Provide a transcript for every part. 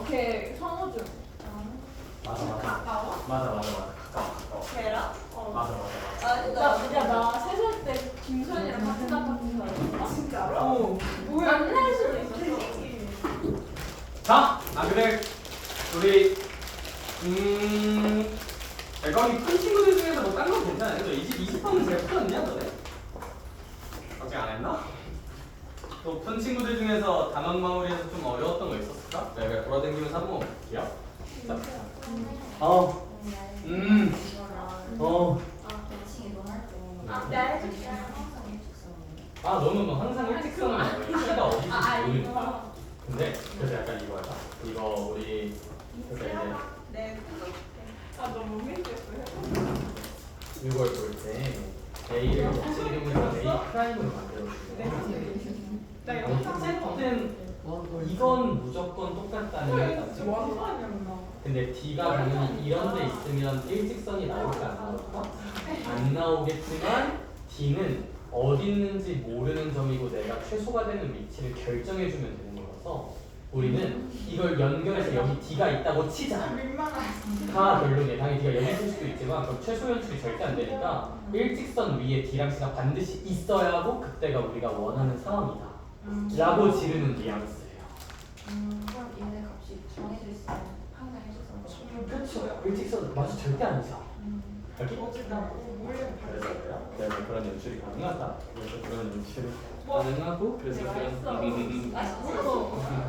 걔 성우중. 맞아. 가까워? 맞아. 가까워. 걔랑? 맞아. 아니 나 3살 때 김소연이랑 같은 아파트 살았어. 진짜로? 어. 뭐야? 만날 수도 있었어. 자, 그래 우리 거기 큰 친구들 중에서 뭐 딴 건 괜찮아요. 그래서 20번은 잘 풀었냐 너네? 걱정 안 했나? 또 큰 친구들 중에서 단원 마무리에서 좀 어려웠던 거 있었을까? 내가 돌아다니면서 한번 볼게요. 자. 너는 뭐 항상 일직선을 키가 어디지 모르니까. 근데 그래서 약간 이거 할까? 이거 우리 그래서 이제 네. 너무 힘들었어요. 이걸 볼 때 A를 이름으로 A 프라임으로 만들어주세요. 나 이거 어쨌든 이건 무조건 똑같다는 거죠. 원판이었나? 근데 D가 당연히 이런 데 있으면 일직선이 나올까 안 나올까? 안 나오겠지만 D는 어디 있는지 모르는 점이고 내가 최소가 되는 위치를 결정해주면 되는 거라서 우리는 이걸 연결해서 여기 D가 있다고 치자. 다 별로네. 당연히 D가 여기 있을 수도 있지만 그럼 최소 연출이 절대 안 되니까 일직선 위에 D랑 C가 반드시 있어야 하고 그때가 우리가 원하는 상황이다 라고 지르는 뉘앙스예요. 그럼 얘네 값이 정해져 있으면 항상 해줘서 그렇죠. 일직선 맞아 절대 아니죠. 여기? 어제 나 몰래 봤어. 그래서 그런 연출이 가능하다. 그래서 그런 연출이 가능하고 그래서 그런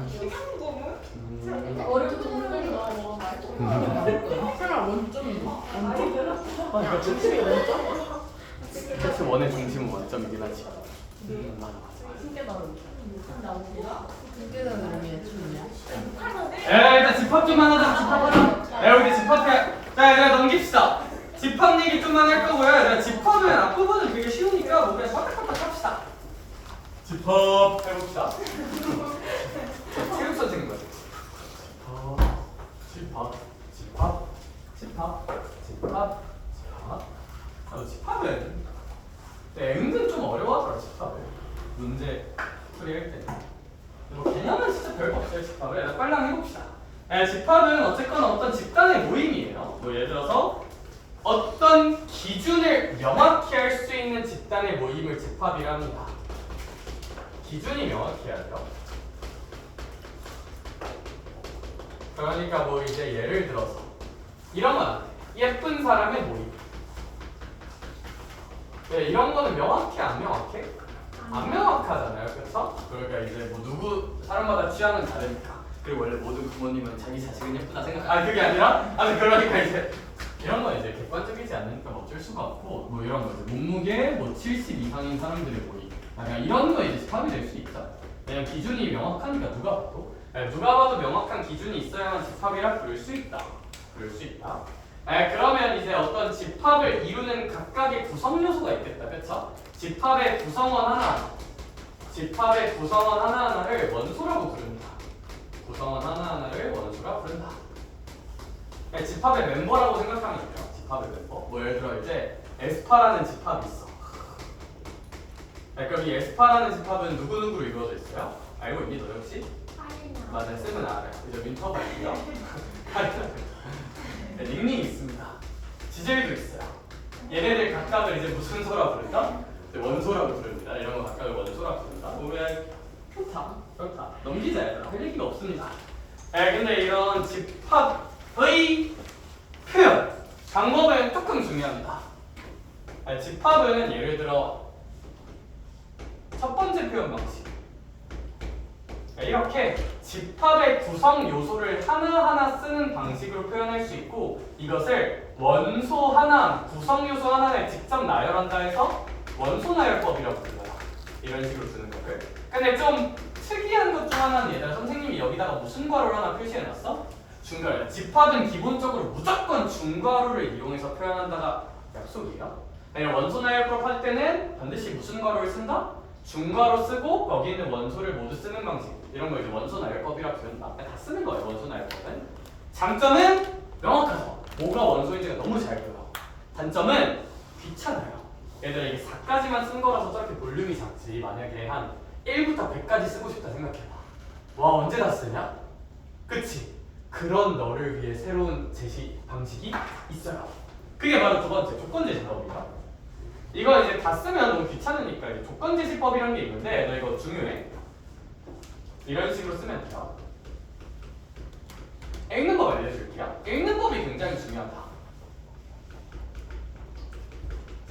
희망고문? 어려운 동물이 너무 생활 원점이고 그러니까 중심이 원점? 그치 원의 중심은 원점이긴 하지. 맞아. 신기하다 신기하다는 의미의 춤이야 일단 집합 좀만 하자. 집합하자. 우리 집합해. 자 얘들아 넘깁시다. 집합 얘기 좀만 할 거고요. 얘들아 집합은 앞부분은 되게 쉬우니까 뭐 그냥 빠딱빠딱 합시다. 집합 해봅시다. 체육 선생님 같아. 집합은 은근 좀 어려워하더라. 집합을 문제 풀이할 때. 뭐 개념은 진짜 별거 없어요. 집합을 빨랑 해봅시다. 집합은 어쨌거나 어떤 집단의 모임이에요. 뭐 예를 들어서 어떤 기준을 명확히 할 수 있는 집단의 모임을 집합이라 합니다. 기준이 명확해야 돼요. 그러니까 뭐 이제 예를 들어서 이런 건 안 돼. 예쁜 사람의 모임. 이런 거는 명확해 안 명확해? 안 명확하잖아요, 그렇죠? 그러니까 이제 뭐 누구 사람마다 취향은 다르니까. 그리고 원래 모든 부모님은 자기 자식은 예쁘다 생각. 그게 아니라, 그러니까 이제 이런 건 이제 객관적이지 않으니까 어쩔 수가 없고, 뭐 이런 거 이제 몸무게 뭐 70 이상인 사람들의 모임. 그냥 이런 거 이제 집합이 될 수 있죠. 왜냐면 기준이 명확하니까 누가 봐도 명확한 기준이 있어야만 집합이라 부를 수 있다. 그러면 이제 어떤 집합을 이루는 각각의 구성 요소가 있겠다, 그렇죠? 집합의 구성원 하나하나를 원소라고 부른다. 집합의 멤버라고 생각하면 돼요. 집합의 멤버. 뭐 예를 들어 이제 에스파라는 집합이 있어. 그럼 이 에스파라는 집합은 누구누구로 이루어져 있어요? 알고 있니, 너 역시? 맞아요, 쌤은 알아요. 이제 민터가 있고요. 닉닝이 있습니다. 지젤도 있어요. 얘네들 각각을 이제 무슨 소라 부른다? 원소라고 부릅니다. 이런 거 각각을 원소라고 부른다. 오늘 좋다. 넘기자 얘들아. 할 얘기가 없습니다. 근데 이런 집합의 표현 방법은 조금 중요합니다. 집합은 예를 들어 첫 번째 표현 방식. 이렇게 집합의 구성 요소를 하나하나 쓰는 방식으로 표현할 수 있고 이것을 원소 하나, 구성 요소 하나를 직접 나열한다 해서 원소 나열법이라고 불러요. 이런 식으로 쓰는 거를. 근데 좀 특이한 것 중 하나는 얘들아 선생님이 여기다가 무슨 괄호를 하나 표시해놨어? 중괄호. 집합은 기본적으로 무조건 중괄호를 이용해서 표현한다가 약속이야. 원소 나열법 할 때는 반드시 무슨 괄호를 쓴다? 중괄호 쓰고 거기 있는 원소를 모두 쓰는 방식. 이런 거 이제 원소 나열법이라고 부른다. 다 쓰는 거예요, 원소 나열법은. 장점은 명확하죠. 뭐가 원소인지가 너무 잘 보여. 단점은 귀찮아요. 얘들아 이게 4까지만 쓴 거라서 저렇게 볼륨이 작지. 만약에 한 1부터 100까지 쓰고 싶다 생각해봐. 와 언제 다 쓰냐? 그치? 그런 너를 위해 새로운 제시 방식이 있어요. 그게 바로 두 번째 조건 제시법이다. 이거 이제 다 쓰면 너무 귀찮으니까 이제 조건 제시법이라는 게 있는데 너 이거 중요해. 이런 식으로 쓰면 돼요. 읽는 법 알려줄게요. 읽는 법이 굉장히 중요하다.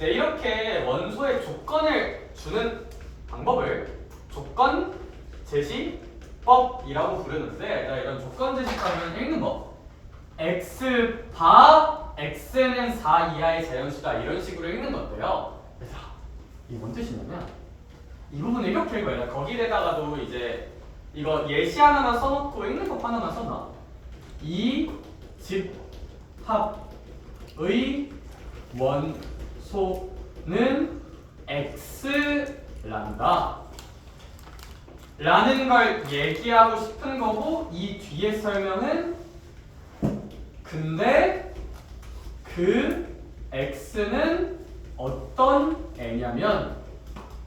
네, 이렇게 원소의 조건을 주는 방법을 조건 제시법이라고 부르는데, 자, 이런 조건 제시법은 읽는 법. x 바 x는 4 이하의 자연수다 이런 식으로 읽는 건데요. 그래서 이게 뭔 뜻이냐면 이 부분을 이렇게 읽어야 돼. 거기에다가도 이제 이거 예시 하나만 써놓고 읽는 법 하나만 써놔. 이 집합의 원소는 x란다 라는 걸 얘기하고 싶은 거고, 이 뒤에 설명은 근데 그 x는 어떤 애냐면,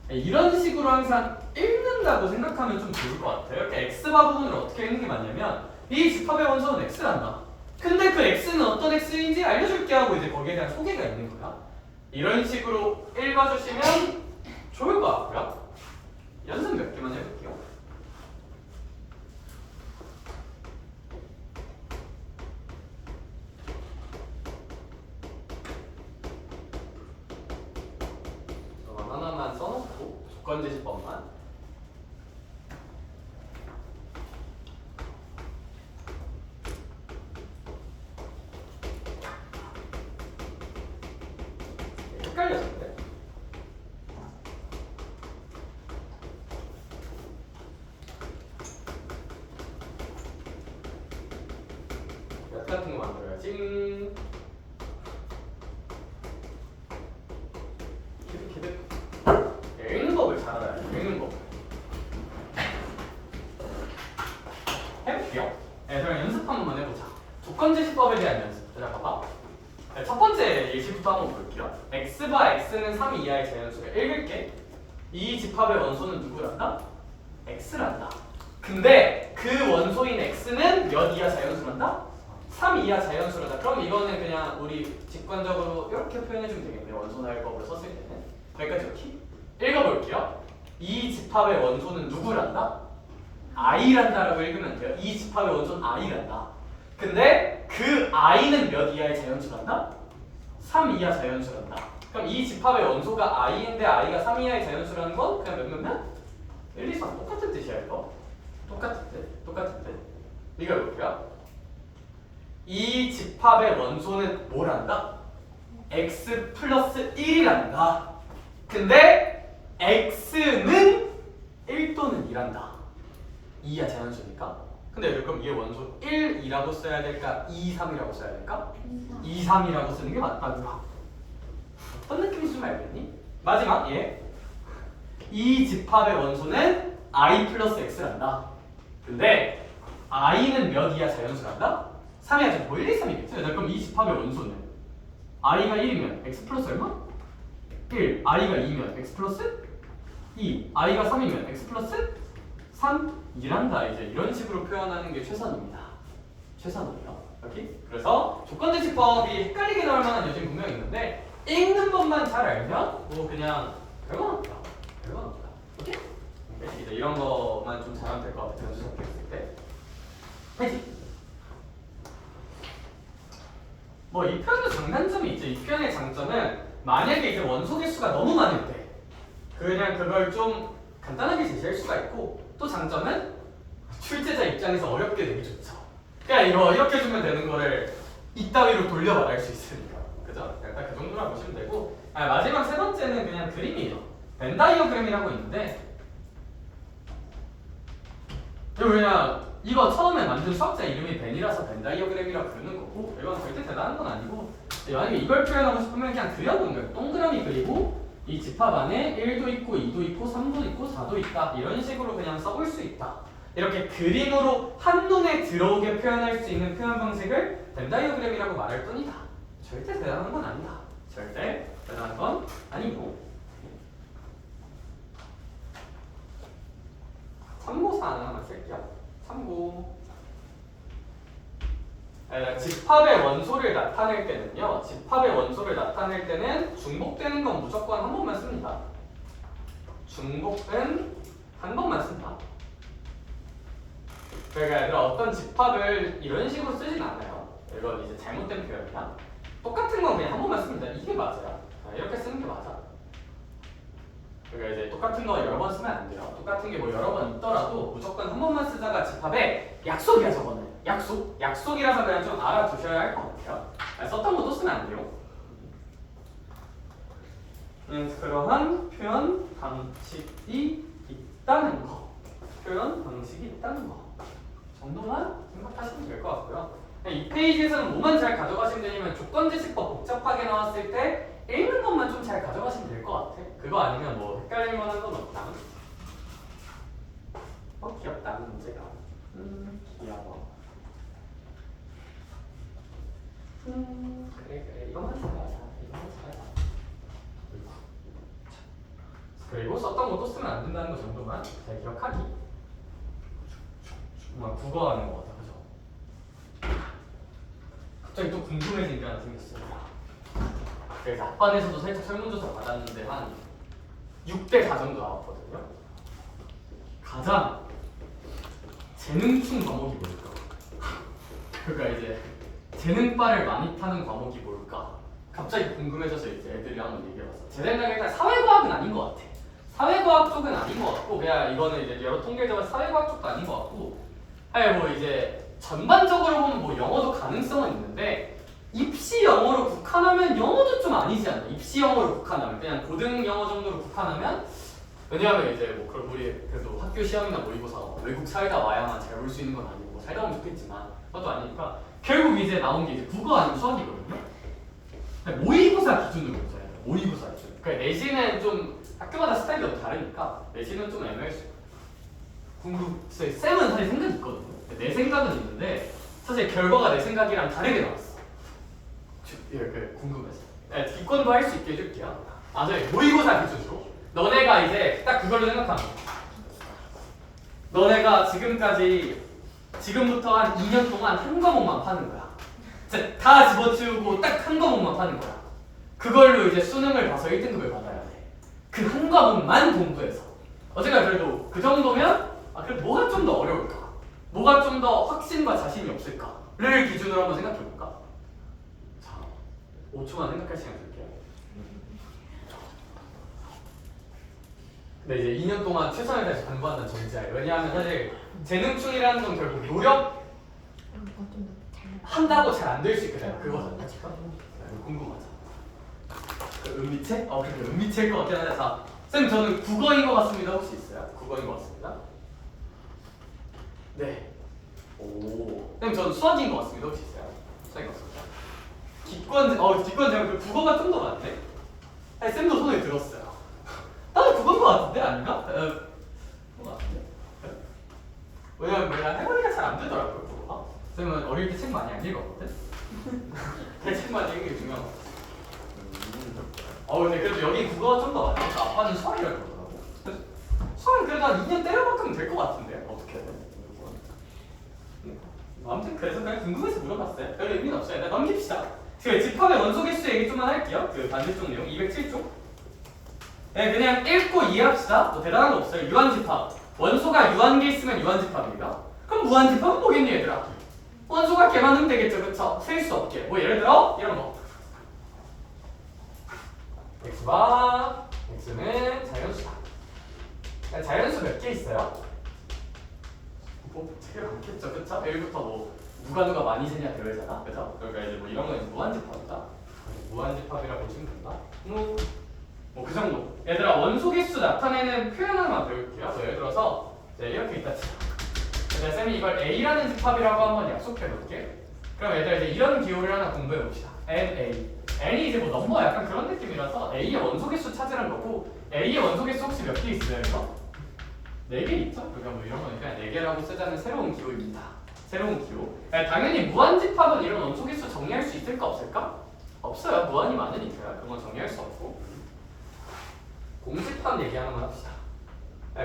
이런 식으로 항상 읽는다고 생각하면 좀 좋을 것 같아요. 이렇게 x바 부분을 어떻게 읽는 게 맞냐면 이 집합의 원소는 x란다. 근데 그 x는 어떤 x인지 알려줄게 하고 이제 거기에 대한 소개가 있는 거야. 이런 식으로 읽어주시면 좋을 것 같고요. 연습 몇 개만 해볼게요. 하나만 써놓고 조건 제시법만. 헷갈렸는데. 몇 같은 거 만들어야지. 기득기득. 읽는 법을 잘 알아야 돼. 읽는 법. 해볼게요. 네, 그럼 연습 한 번만 해보자. 조건 제시법에 대한 연습. 자, 봐봐. 네, 첫 번째 예시부터 한번 볼게요. x바 x는 3 이하의 자연수를 읽을게. 이 집합의 원소는 누구란다? x란다. 근데 그 원소인 x는 몇 이하 자연수란다? 3 이하 자연수란다. 그럼 이거는 그냥 우리 직관적으로 이렇게 표현해주면 되겠네요. 원소 나열법으로 썼을 때는. 여기까지 이렇게 읽어볼게요. 이 집합의 원소는 누구란다? i란다라고 읽으면 돼요. 이 집합의 원소는 i란다. 근데 그 i는 몇 이하의 자연수란다? 3 이하 자연수란다. 그럼 이 집합의 원소가 i인데 i가 3 이하의 자연수라는 건 그냥 몇 1, 2, 3 똑같은 뜻이야 이거. 똑같은 뜻. 이거 볼게요. 이 집합의 원소는 뭐란다? x 플러스 1이란다. 근데 x는 1 또는 2란다. 2야 자연수니까. 근데 그럼 이게 원소 1이라고 써야 될까? 2, 3이라고 써야 될까? 2, 3이라고 쓰는 게 맞다고. 어떤 느낌인지 좀 알겠니? 마지막 예. 이 집합의 원소는 i 플러스 x란다. 근데 i는 몇 이하 자연수란다? 3이야 지금 뭐 1, 2, 3이겠지? 그럼 이 집합의 원소는 i가 1이면 x 플러스 얼마? 1. i가 2면 x 플러스 2. i가 3이면 x 플러스 3? 이란다. 이제 이런 식으로 표현하는 게 최선입니다. 최선이에요. 오케이? 그래서 조건제시법이 헷갈리게 나올 만한 요즘 분명히 있는데 읽는 법만 잘 알면 뭐 그냥 별건 없다. 별건 없다. 오케이? 이제 이런 거만 좀 잘하면 될 것 같아요. 연수 접했을 때. 파이팅! 뭐 이 표현도 장단점이 있죠. 이 표현의 장점은 만약에 이제 원소 개수가 너무 많을 때 그냥 그걸 좀 간단하게 제시할 수가 있고, 또 장점은 출제자 입장에서 어렵게 되기 좋죠. 그냥 이거 이렇게 주면 되는 거를 이따위로 돌려 말할 수 있으니까. 그죠? 약간 그 정도로 보시면 되고, 마지막 세 번째는 그냥 그림이에요. 벤 다이어그램이라고 있는데 이거 그냥 이거 처음에 만든 수학자 이름이 벤이라서 벤 다이어그램이라고 부르는 거고, 이건 절대 대단한 건 아니고, 만약에 이걸 표현하고 싶으면 그냥 그려보는 거예요. 동그라미 그리고 이 집합 안에 1도 있고 2도 있고 3도 있고 4도 있다. 이런 식으로 그냥 써볼 수 있다. 이렇게 그림으로 한눈에 들어오게 표현할 수 있는 표현 방식을 벤 다이어그램이라고 말할 뿐이다. 절대 대단한 건 아니다. 절대 대단한 건 아니고. 참고사항 하나만 쓸게요. 참고. 집합의 원소를 나타낼 때는요. 집합의 원소를 나타낼 때는 중복되는 건 무조건 한 번만 씁니다. 중복은 한 번만 쓴다. 그러니까 얘들아 어떤 집합을 이런 식으로 쓰진 않아요. 이건 이제 잘못된 표현이야. 똑같은 건 그냥 한 번만 씁니다. 이게 맞아요. 이렇게 쓰는 게 맞아. 그러니까 이제 똑같은 거 여러 번 쓰면 안 돼요. 똑같은 게 뭐 여러 번 있더라도 무조건 한 번만 쓰다가 집합에 약속이야 저거는. 약속이라서 그냥 좀 알아두셔야 할 것 같아요. 썼던 거 또 쓰면 안 돼요. 그러한 표현 방식이 있다는 거. 표현 방식이 있다는 거 정도만 생각하시면 될 것 같고요. 이 페이지에서는 뭐만 잘 가져가시면 되냐면 조건지식법 복잡하게 나왔을 때 읽는 것만 좀 잘 가져가시면 될 것 같아. 그거 아니면 뭐 헷갈릴 만한 건 없다. 귀엽다 문제가. 귀여워. 그래 이거만 잘하자. 그리고 썼던 것도 쓰면 안 된다는 거 정도만 잘 기억하기. 정말 국어 하는 거 같아, 그죠? 갑자기 또 궁금해진 게 하나 생겼어요. 그래서 학반에서도 살짝 설문조사 받았는데 한 6대 4 정도 나왔거든요. 가장 재능충 과목이 뭘까? 그러니까 이제 재능바를 많이 타는 과목이 뭘까? 갑자기 궁금해져서 이제 애들이 한번 얘기해봤어. 제 생각에 일단 사회과학은 아닌 것 같아. 사회과학 쪽은 아닌 것 같고, 그냥 이거는 이제 여러 통계를 잡아 사회과학 쪽도 아닌 것 같고, 아니 뭐 이제 전반적으로 보면 뭐 영어도 가능성은 있는데 입시 영어로 국한하면 영어도 좀 아니지 않나? 입시 영어로 국한하면 그냥 고등 영어 정도로 국한하면 왜냐하면 이제 뭐 그걸 우리 그래도 학교 시험이나 모의고사 외국 살다 와야만 잘 볼 수 있는 건 아니고 뭐 살다 오면 좋겠지만 그것도 아니니까 결국 이제 나온 게 이제 국어 아니면 수학이거든요. 모의고사 기준으로 보자요. 모의고사 기준. 그러니까 내신은 좀 학교마다 스타일이 좀 다르니까 내신은 좀 애매할 수 있고. 쌤은 사실 생각이 있거든요. 내 생각은 있는데 사실 결과가 내 생각이랑 다르게 나왔어. 궁금해서. 기권도 할 수 있게 해줄게요. 저희 모의고사 기준으로. 너네가 이제 딱 그걸로 생각하면 돼. 너네가 지금부터 한 2년 동안 한 과목만 파는 거야. 다 집어치우고 딱 한 과목만 파는 거야. 그걸로 이제 수능을 봐서 1등급을 받아야 돼. 그 한 과목만 공부해서. 어제가 그래도 그 정도면 그럼 뭐가 좀 더 어려울까? 뭐가 좀 더 확신과 자신이 없을까?를 기준으로 한번 생각해볼까? 자, 5초만 생각할 시간 줄게요. 근데 이제 2년 동안 최선을 다해서 공부한다는 전제예요. 왜냐하면 사실 재능충이라는 건 결국 노력한다고 잘 안 될 수 있거든요. 그거잖아요. 궁금하죠? 은미책? 그래 은미책일 것 같긴 한데 자, 쌤 저는 국어인 것 같습니다. 혹시 있어요? 국어인 것 같습니다. 네. 오. 쌤 저는 수학인 것 같습니다. 혹시 있어요? 수학인 것 같습니다. 기권 제가 그 국어가 좀 더 많네. 아니 쌤도 손을 들었어요. 나도 국어인 것 같은데 아닌가? 그거 같은데. 왜냐면 내가 해머리가 잘 안 되더라고요. 국어가. 쌤은 어릴 때 책 많이 안 읽었거든. 내 책 많이 읽는 게 중요한 것 같아. 근데 그래도 여기 국어가 좀 더 많으니까 아빠는 수학이라고 그러더라고. 수학은 그래도 한 2년 때려박으면 될 것 같은데 어떻게 해? 아무튼 그래서 그냥 궁금해서 물어봤어요. 별 의미는 없어요. 일단 넘깁시다. 그 집합의 원소 개수 얘기 좀만 할게요. 그 반대쪽 내용 207쪽. 네, 그냥 읽고 이해합시다. 뭐 대단한 거 없어요. 유한집합. 원소가 유한계 있으면 유한집합입니다. 그럼 무한집합은 뭐겠니 얘들아? 원소가 개만 하면 되겠죠, 그쵸? 셀 수 없게. 뭐 예를 들어 이런 거. x바 x는 자연수다. 자연수 몇 개 있어요? 뭐 되게 많겠죠, 그쵸? 1부터 뭐 누가 많이 세냐 대회잖아, 그쵸? 그러니까 이제 뭐 이런 거 이제 무한집합이다. 무한집합이라고 보시면 된다. 뭐 그 정도. 얘들아 원소 개수 나타내는 표현 하나만 배울게요. 예를 들어서 이렇게 있다 치자. 쌤이 이걸 A라는 집합이라고 한번 약속해 볼게. 그럼 얘들아 이제 이런 기호를 하나 공부해 봅시다. NA. N이 이제 뭐 넘버 약간 그런 느낌이라서 A의 원소 개수 찾으라는 거고 A의 원소 개수 혹시 몇 개 있어요, 이거? 4개 있죠? 그러니까 뭐 이런 거니까 4개라고 쓰자는 새로운 기호입니다. 새로운 기호. 당연히 무한집합은 이런 원소 개수 정리할 수 있을까 없을까? 없어요. 무한이 많으니까요. 그런 건 정리할 수 없고. 공집합 얘기 하나만 합시다.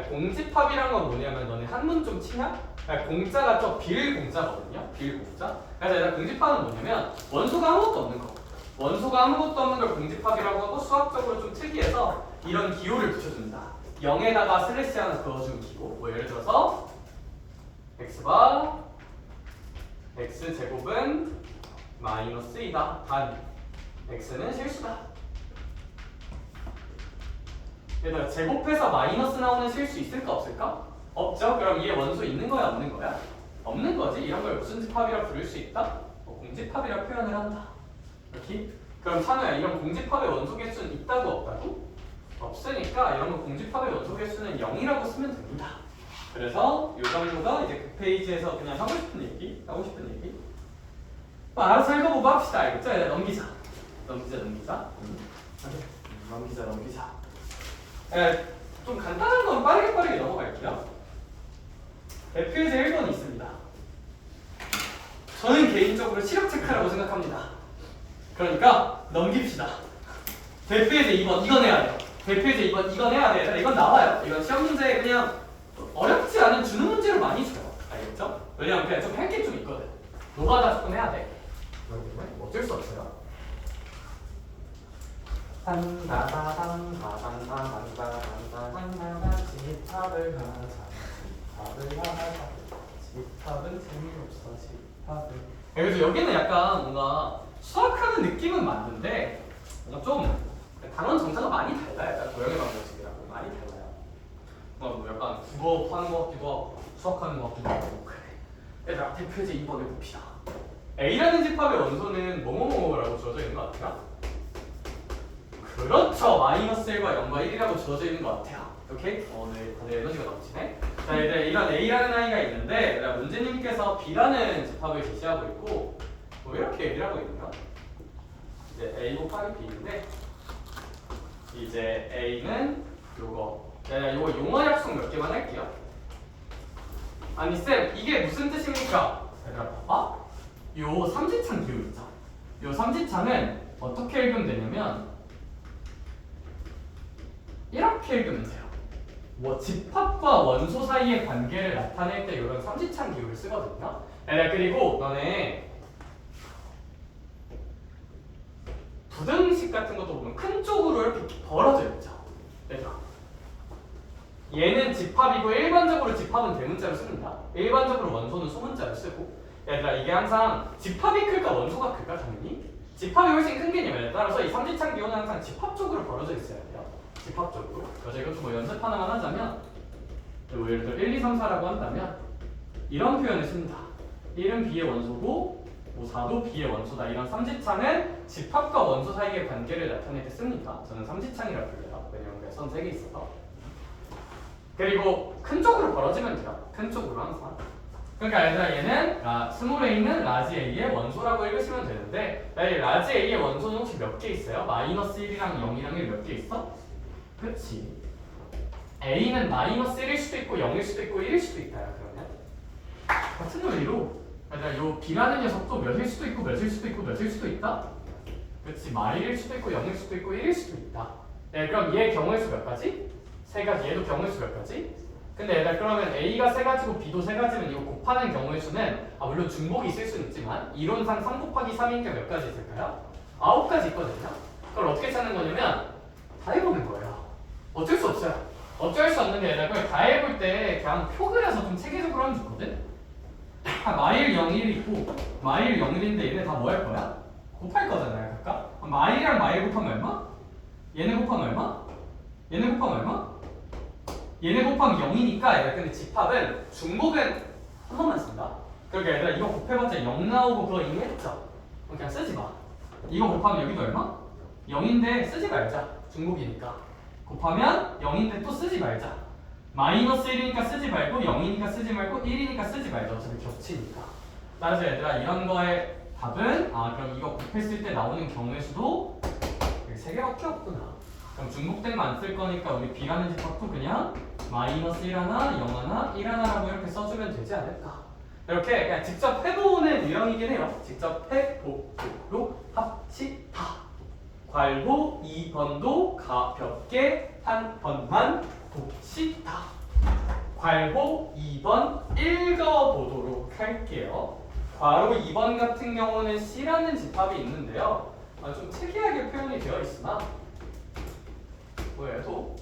공집합이란 건 뭐냐면 너네 한문 좀 치냐? 공짜가 좀 빌공짜거든요. 빌공짜. 그래서 얘들아 공집합은 뭐냐면 원소가 아무것도 없는 거. 원소가 아무것도 없는 걸 공집합이라고 하고 수학적으로 좀 특이해서 이런 기호를 붙여준다. 0에다가 슬래시 하나 그어준 기호. 뭐 예를 들어서 x바 x제곱은 마이너스 2다. 단 x는 실수다. 얘들아 제곱해서 마이너스 나오는 실수 있을까 없을까? 없죠? 그럼 얘 원소 있는 거야 없는 거야? 없는 거지. 이런 걸 무슨 집합이라 부를 수 있다? 공집합이라 표현을 한다. 이렇게? 그럼 찬우야 이런 공집합의 원소 개수는 있다고 없다고? 없으니까 이런 거 공집합의 원소 개수는 0이라고 쓰면 됩니다. 그래서 이 정도가 이제 그 페이지에서 그냥 하고 싶은 얘기 알아서 읽어보고 합시다. 알겠죠? 넘기자. 좀 간단한 건 빠르게 넘어갈게요. 대표제 1번이 있습니다. 저는 개인적으로 시력 체크라고 생각합니다. 그러니까 넘깁시다. 대표제 2번 이거 내야 돼요. 대표제 2번 이거 내야 돼요. 이건 나와요. 이건 시험 문제에 그냥 어렵지 않은 주는 문제로 많이 줘요. 알겠죠? 왜냐면 그냥 좀 할 게 좀 있거든. 노가다 조금 해야 돼. 어쩔 수 없어요. 집합은 재미없어 집합은. 그래서 여기는 약간 뭔가 수학하는 느낌은 맞는데 뭔가 좀 단원 정사가 많이 달라요. 약간 도형의 방정식이라고 많이 달라요. 뭐 약간 국어 하는 것 같기도 하고 수학하는 것 같기도 하고 그래. 얘들아 대표제 2번을 봅시다. A라는 집합의 원소는 뭐뭐뭐라고 주어져 있는 것 같아요? 그렇죠. 마이너스 1과 0과 1이라고 주어져 있는 것 같아요. 오케이? 네, 다들 에너지가 넘치네. 자, 이제 이런 A라는 아이가 있는데 문제님께서 B라는 집합을 제시하고 있고 뭐 이렇게 얘기를 하고 있네요. 이제 A 곱하기 B인데 이제 A는 요거 요거 용어 약속 몇 개만 할게요. 아니 쌤 이게 무슨 뜻입니까? 얘들아 봐봐. 요 삼지창 기호 있죠? 요 삼지창은 어떻게 읽으면 되냐면 이렇게 읽으면 돼요. 뭐 집합과 원소 사이의 관계를 나타낼 때 이런 삼지창 기호를 쓰거든요. 그리고 너네 부등식 같은 것도 보면 큰 쪽으로 이렇게 벌어져 있죠. 얘들아 얘는 집합이고 일반적으로 집합은 대문자로 씁니다. 일반적으로 원소는 소문자로 쓰고 얘들아 이게 항상 집합이 클까 원소가 클까 당연히 집합이 훨씬 큰 개념이에요. 따라서 이 삼지창 기호는 항상 집합 쪽으로 벌어져 있어야 돼요. 집합 쪽으로. 그래서 이것도 뭐 연습 하나만 하자면 뭐 예를 들어 1, 2, 3, 4라고 한다면 이런 표현을 씁니다. 1은 B의 원소고 뭐 4도 B의 원소다. 이런 삼지창은 집합과 원소 사이의 관계를 나타낼 때 씁니다. 저는 삼지창이라고 불러요. 왜냐면 선 3개 있어서. 그리고 큰 쪽으로 벌어지면 돼요. 큰 쪽으로 항상. 그러니까 얘들아 얘는 스몰 a는 라지 a의 원소라고 읽으시면 되는데 라지 a의 원소는 혹시 몇 개 있어요? 마이너스 1이랑 0이랑 1 몇 개 있어? 그렇지. a는 마이너스 1일 수도 있고 0일 수도 있고 1일 수도 있다. 그러면 같은 논리로 얘들아 요 b라는 녀석도 몇일 수도 있고 몇일 수도 있고 몇일 수도 있다. 그렇지. 마일일 수도 있고 0일 수도 있고 1일 수도 있다. 네, 그럼 얘 경우의 수 몇 가지? 3가지. 얘도 경우의 수 몇 가지? 근데 얘들 그러면 A가 3가지고 B도 3가지면 이거 곱하는 경우의 수는 물론 중복이 있을 수는 있지만 이론상 3 곱하기 3인 게 몇 가지 있을까요? 9가지 있거든요. 그걸 어떻게 찾는 거냐면 다 해보는 거예요. 어쩔 수 없어요. 어쩔 수 없는 게 얘들 그걸 다 해볼 때 그냥 표 그려서 좀 체계적으로 하면 좋거든? 마일 0, 1이 있고 마일 0, 1인데 얘네 다 뭐 할 거야? 곱할 거잖아요. 각각? 마일이랑 마일 곱하면 얼마? 얘네 곱하면 얼마? 얘네 곱하면 얼마? 얘네 곱하면 0이니까 얘들아 근데 집합은 중복은 한 번만 쓴다. 그러니까 얘들아 이거 곱해봤자 0 나오고 그거 이미 했죠? 그럼 그냥 쓰지 마. 이거 곱하면 여기도 얼마? 0인데 쓰지 말자. 중복이니까. 곱하면 0인데 또 쓰지 말자. 마이너스 1이니까 쓰지 말고 0이니까 쓰지 말고 1이니까 쓰지 말자. 어차피 겹치니까. 따라서 얘들아 이런 거의 답은 그럼 이거 곱했을 때 나오는 경우의 수도 3개밖에 없구나. 그럼 중복된 거 안 쓸 거니까 우리 B라는 집합도 그냥 마이너스 1 하나, 0 하나, 1 하나라고 이렇게 써주면 되지 않을까. 이렇게 그냥 직접 해보는 유형이긴 해요. 직접 해보로 합시다. 괄호 2번도 가볍게 한 번만 봅시다. 괄호 2번 읽어보도록 할게요. 괄호 2번 같은 경우는 C라는 집합이 있는데요. 좀 특이하게 표현이 되어 있으나 뭐 얘도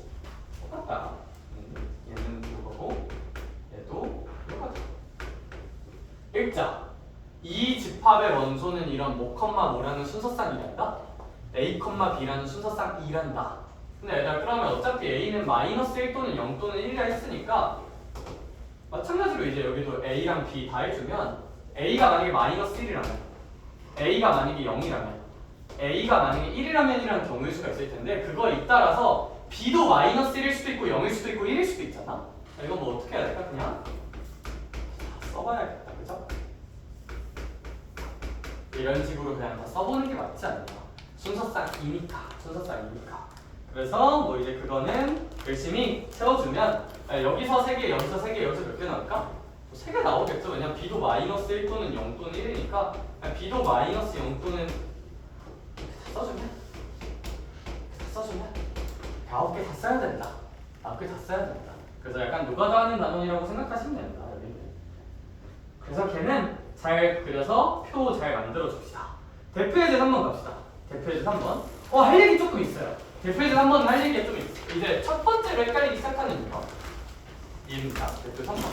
똑같다. 얘는 이거고 얘도 이거죠. 읽자. 이 집합의 원소는 이런 뭐라는 순서상 이란다. A, B라는 순서상 이란다. 근데 얘들아 그러면 어차피 A는 -1 또는 0 또는 1이라 했으니까 마찬가지로 이제 여기도 A랑 B 다 해주면 A가 만약에 -1이라면 A가 만약에 0이라면 A가 만약에 1이라면이라는 경우일 수가 있을 텐데 그거에 따라서 B도 -1일 수도 있고 0일 수도 있고 1일 수도 있잖아. 이건 뭐 어떻게 해야 될까? 그냥 써봐야겠다. 그죠? 이런 식으로 그냥 다 써보는 게 맞지 않나. 순서상이니까. 그래서 뭐 이제 그거는 열심히 채워주면 여기서 3개, 여기서 3개, 여기서 몇 개 나올까? 3개 나오겠죠. 왜냐면 B도 -1 또는 0 또는 1이니까 B도 -0 또는 써주면 9개 다 써야 된다. 9개 다 써야 된다. 그래서 약간 노가다하는 단원이라고 생각하시면 된다. 여기는. 그래서 걔는 잘 그려서 표 잘 만들어 줍시다. 대표예제 3번 갑시다. 대표예제 3번. 할 얘기 조금 있어요. 대표예제 3번 할 얘기가 좀 있어요. 이제 첫 번째로 헷갈리기 시작하는 이유가 얘입니다. 대표 3번.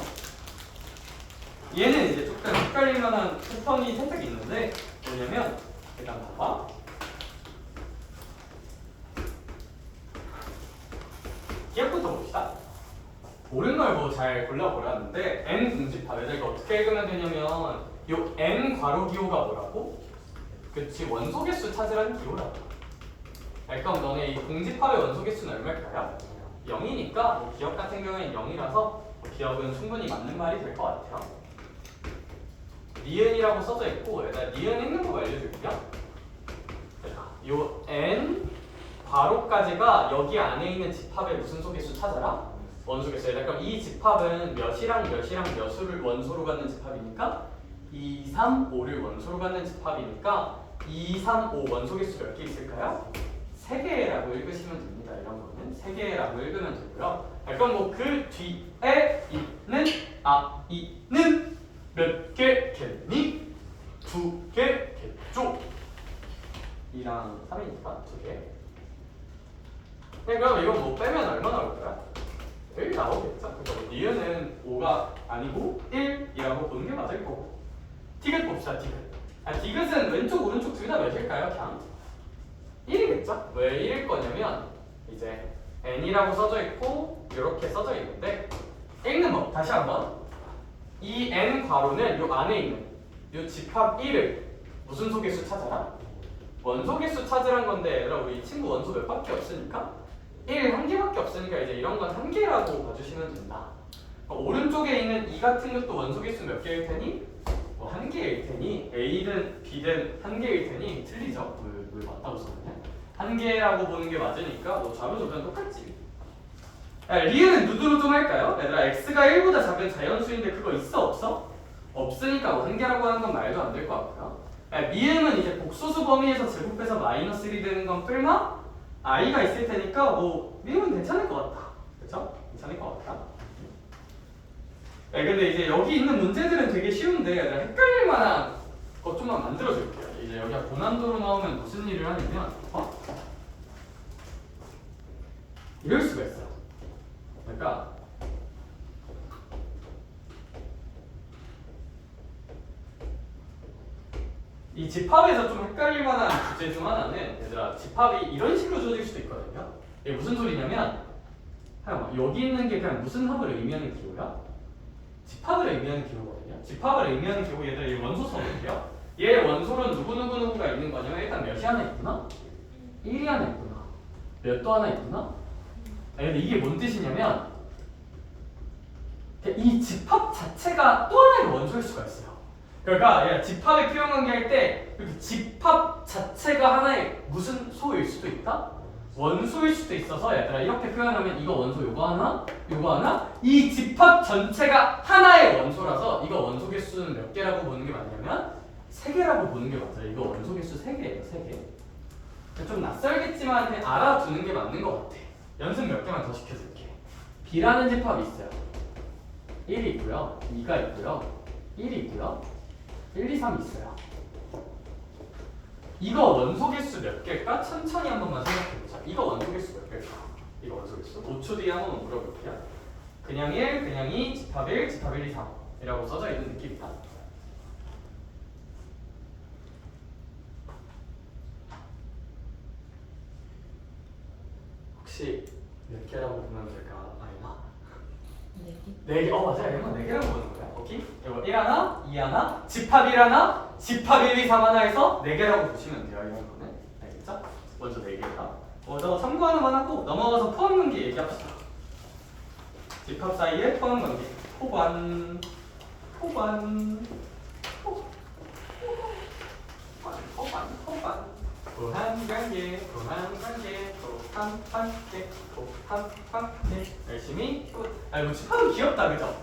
얘는 이제 조금 헷갈릴 만한 패턴이 살짝 있는데 뭐냐면 일단 봐봐. 기억부터 봅시다. 옳은 걸 뭐 잘 골라보라는데 n 공집합 애들 이거 어떻게 읽으면 되냐면 요 n 괄호 기호가 뭐라고? 그치 원소 개수 찾으라는 기호라고. 그럼 너네 이 공집합의 원소 개수는 얼마일까요? 0이니까 기억 같은 경우에는 0이라서 기억은 충분히 맞는 말이 될 것 같아요. 니은이라고 써져 있고 일단 니은 읽는 거 알려줄게요. 요 n 괄호까지가 여기 안에 있는 집합의 무슨 소개수 찾아라? 원소개수. 그럼 이 집합은 몇이랑 몇을 원소로 갖는 집합이니까 2, 3, 5를 원소로 갖는 집합이니까 2, 3, 5 원소개수 몇 개 있을까요? 3개라고 읽으시면 됩니다. 이런 거는 3개라고 읽으면 되고요. 그럼 뭐 그 뒤에 있는 아이는 몇 개겠니? 2개겠죠? 2랑 3이니까 2개. 그럼 이거 뭐 빼면 얼마 나올 거야? 1 나오겠죠? 그죠? 니은은 5가 아니고 1이라고 보는 게 맞을 거고. 디귿 봅시다. 디귿은 왼쪽 오른쪽 둘 다 몇일까요? 그냥 1이겠죠? 왜 1일 거냐면 이제 n이라고 써져 있고 이렇게 써져 있는데 읽는 법 다시 한번. 이 n 괄호는 요 안에 있는 요 집합 1을 무슨 소개수 찾아라? 원소개수 찾으란 건데 얘들아 우리 이 친구 원소 몇 밖에 없으니까 1 한 개밖에 없으니까 이제 이런 건 한 개라고 봐주시면 된다. 오른쪽에 있는 2 같은 것도 원소개수 몇 개일 테니? 뭐 한 개일 테니 A든 B든 한 개일 테니 틀리죠? 왜 맞다고 썼냐? 한 개라고 보는 게 맞으니까 뭐 좌변조변 똑같지. 리은은 누드로 좀 할까요? 얘들아 x가 1보다 작은 자연수인데 그거 있어 없어? 없으니까 뭐 한 개라고 하는 건 말도 안 될 것 같고요. 미음은 이제 복소수 범위에서 제곱해서 -1이 되는 건 뿔마 i가 있을 테니까 뭐 미음은 괜찮을 것 같다. 그렇죠? 괜찮을 것 같다. 근데 이제 여기 있는 문제들은 되게 쉬운데 헷갈릴 만한 것 좀만 만들어 줄게요. 이제 여기가 고난도로 나오면 무슨 일을 하냐면 이럴 수가 있어요. 그러니까 이 집합에서 좀 헷갈릴 만한 주제 중 하나는 얘들아 집합이 이런 식으로 주어질 수도 있거든요. 이게 무슨 소리냐면 여기 있는 게 그냥 무슨 합을 의미하는 기호야? 집합을 의미하는 기호거든요. 집합을 의미하는 기호 얘들아 이 원소 써볼게요. 얘 원소는 누구누구누구가 있는 거냐면 일단 몇이 하나 있구나? 1이 하나 있구나. 몇도 하나 있구나? 근데 이게 뭔 뜻이냐면 이 집합 자체가 또 하나의 원소일 수가 있어요. 그러니까 집합의 표현 관계할 때 집합 자체가 하나의 무슨 소일 수도 있다? 원소일 수도 있어서 얘들아 이렇게 표현하면 이거 원소 요거 하나 요거 하나 이 집합 전체가 하나의 원소라서 이거 원소 개수는 몇 개라고 보는 게 맞냐면 3개라고 보는 게 맞아요. 이거 원소 개수 3개예요. 3개. 좀 낯설겠지만 그냥 알아두는 게 맞는 것 같아. 연습 몇 개만 더 시켜줄게. B라는 집합이 있어요. 1이 있고요. 2가 있고요. 1이 있고요. 1, 2, 3이 있어요. 이거 원소개수 몇 개일까? 천천히 한 번만 생각해보자. 이거 원소개수 몇 개일까? 이거 원소개수 5초 뒤에 한 번만 물어볼게요. 그냥 1, 그냥 2, 집합 1, 집합 1, 2, 3 이라고 써져 있는 느낌이다. 혹시 몇 개라고 보면 될까? 아니나? 4개? 맞아요. 이거 4개라고 보는 거야. 오케이? 이거 1 하나, 2 하나, 집합 1 하나, 집합 1, 2, 3 하나에서 4개라고 보시면 돼요. 이런 거는. 알겠죠? 먼저 4개다. 저 참고하는 거 하나 또 넘어가서 포함관계 얘기합시다. 집합 사이의 포함관계. 포관. 포함관계. 열심히. 이거 집합은 귀엽다, 그죠?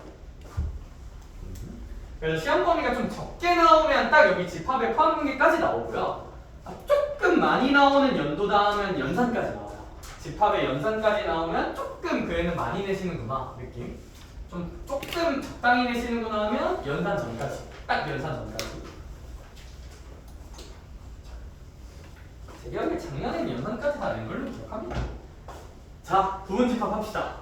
그래서 시험 범위가 좀 적게 나오면 딱 여기 집합의 포함관계까지 나오고요. 조금 많이 나오는 연도다 하면 연산까지 나와요. 집합의 연산까지 나오면 조금 그 애는 많이 내시는구나 느낌. 좀 조금 적당히 내시는구나 하면 연산 전까지. 딱 연산 전까지. 제 기억에 작년에는 연산까지 다 낸 걸로 기억합니다. 자, 부분 집합 합시다.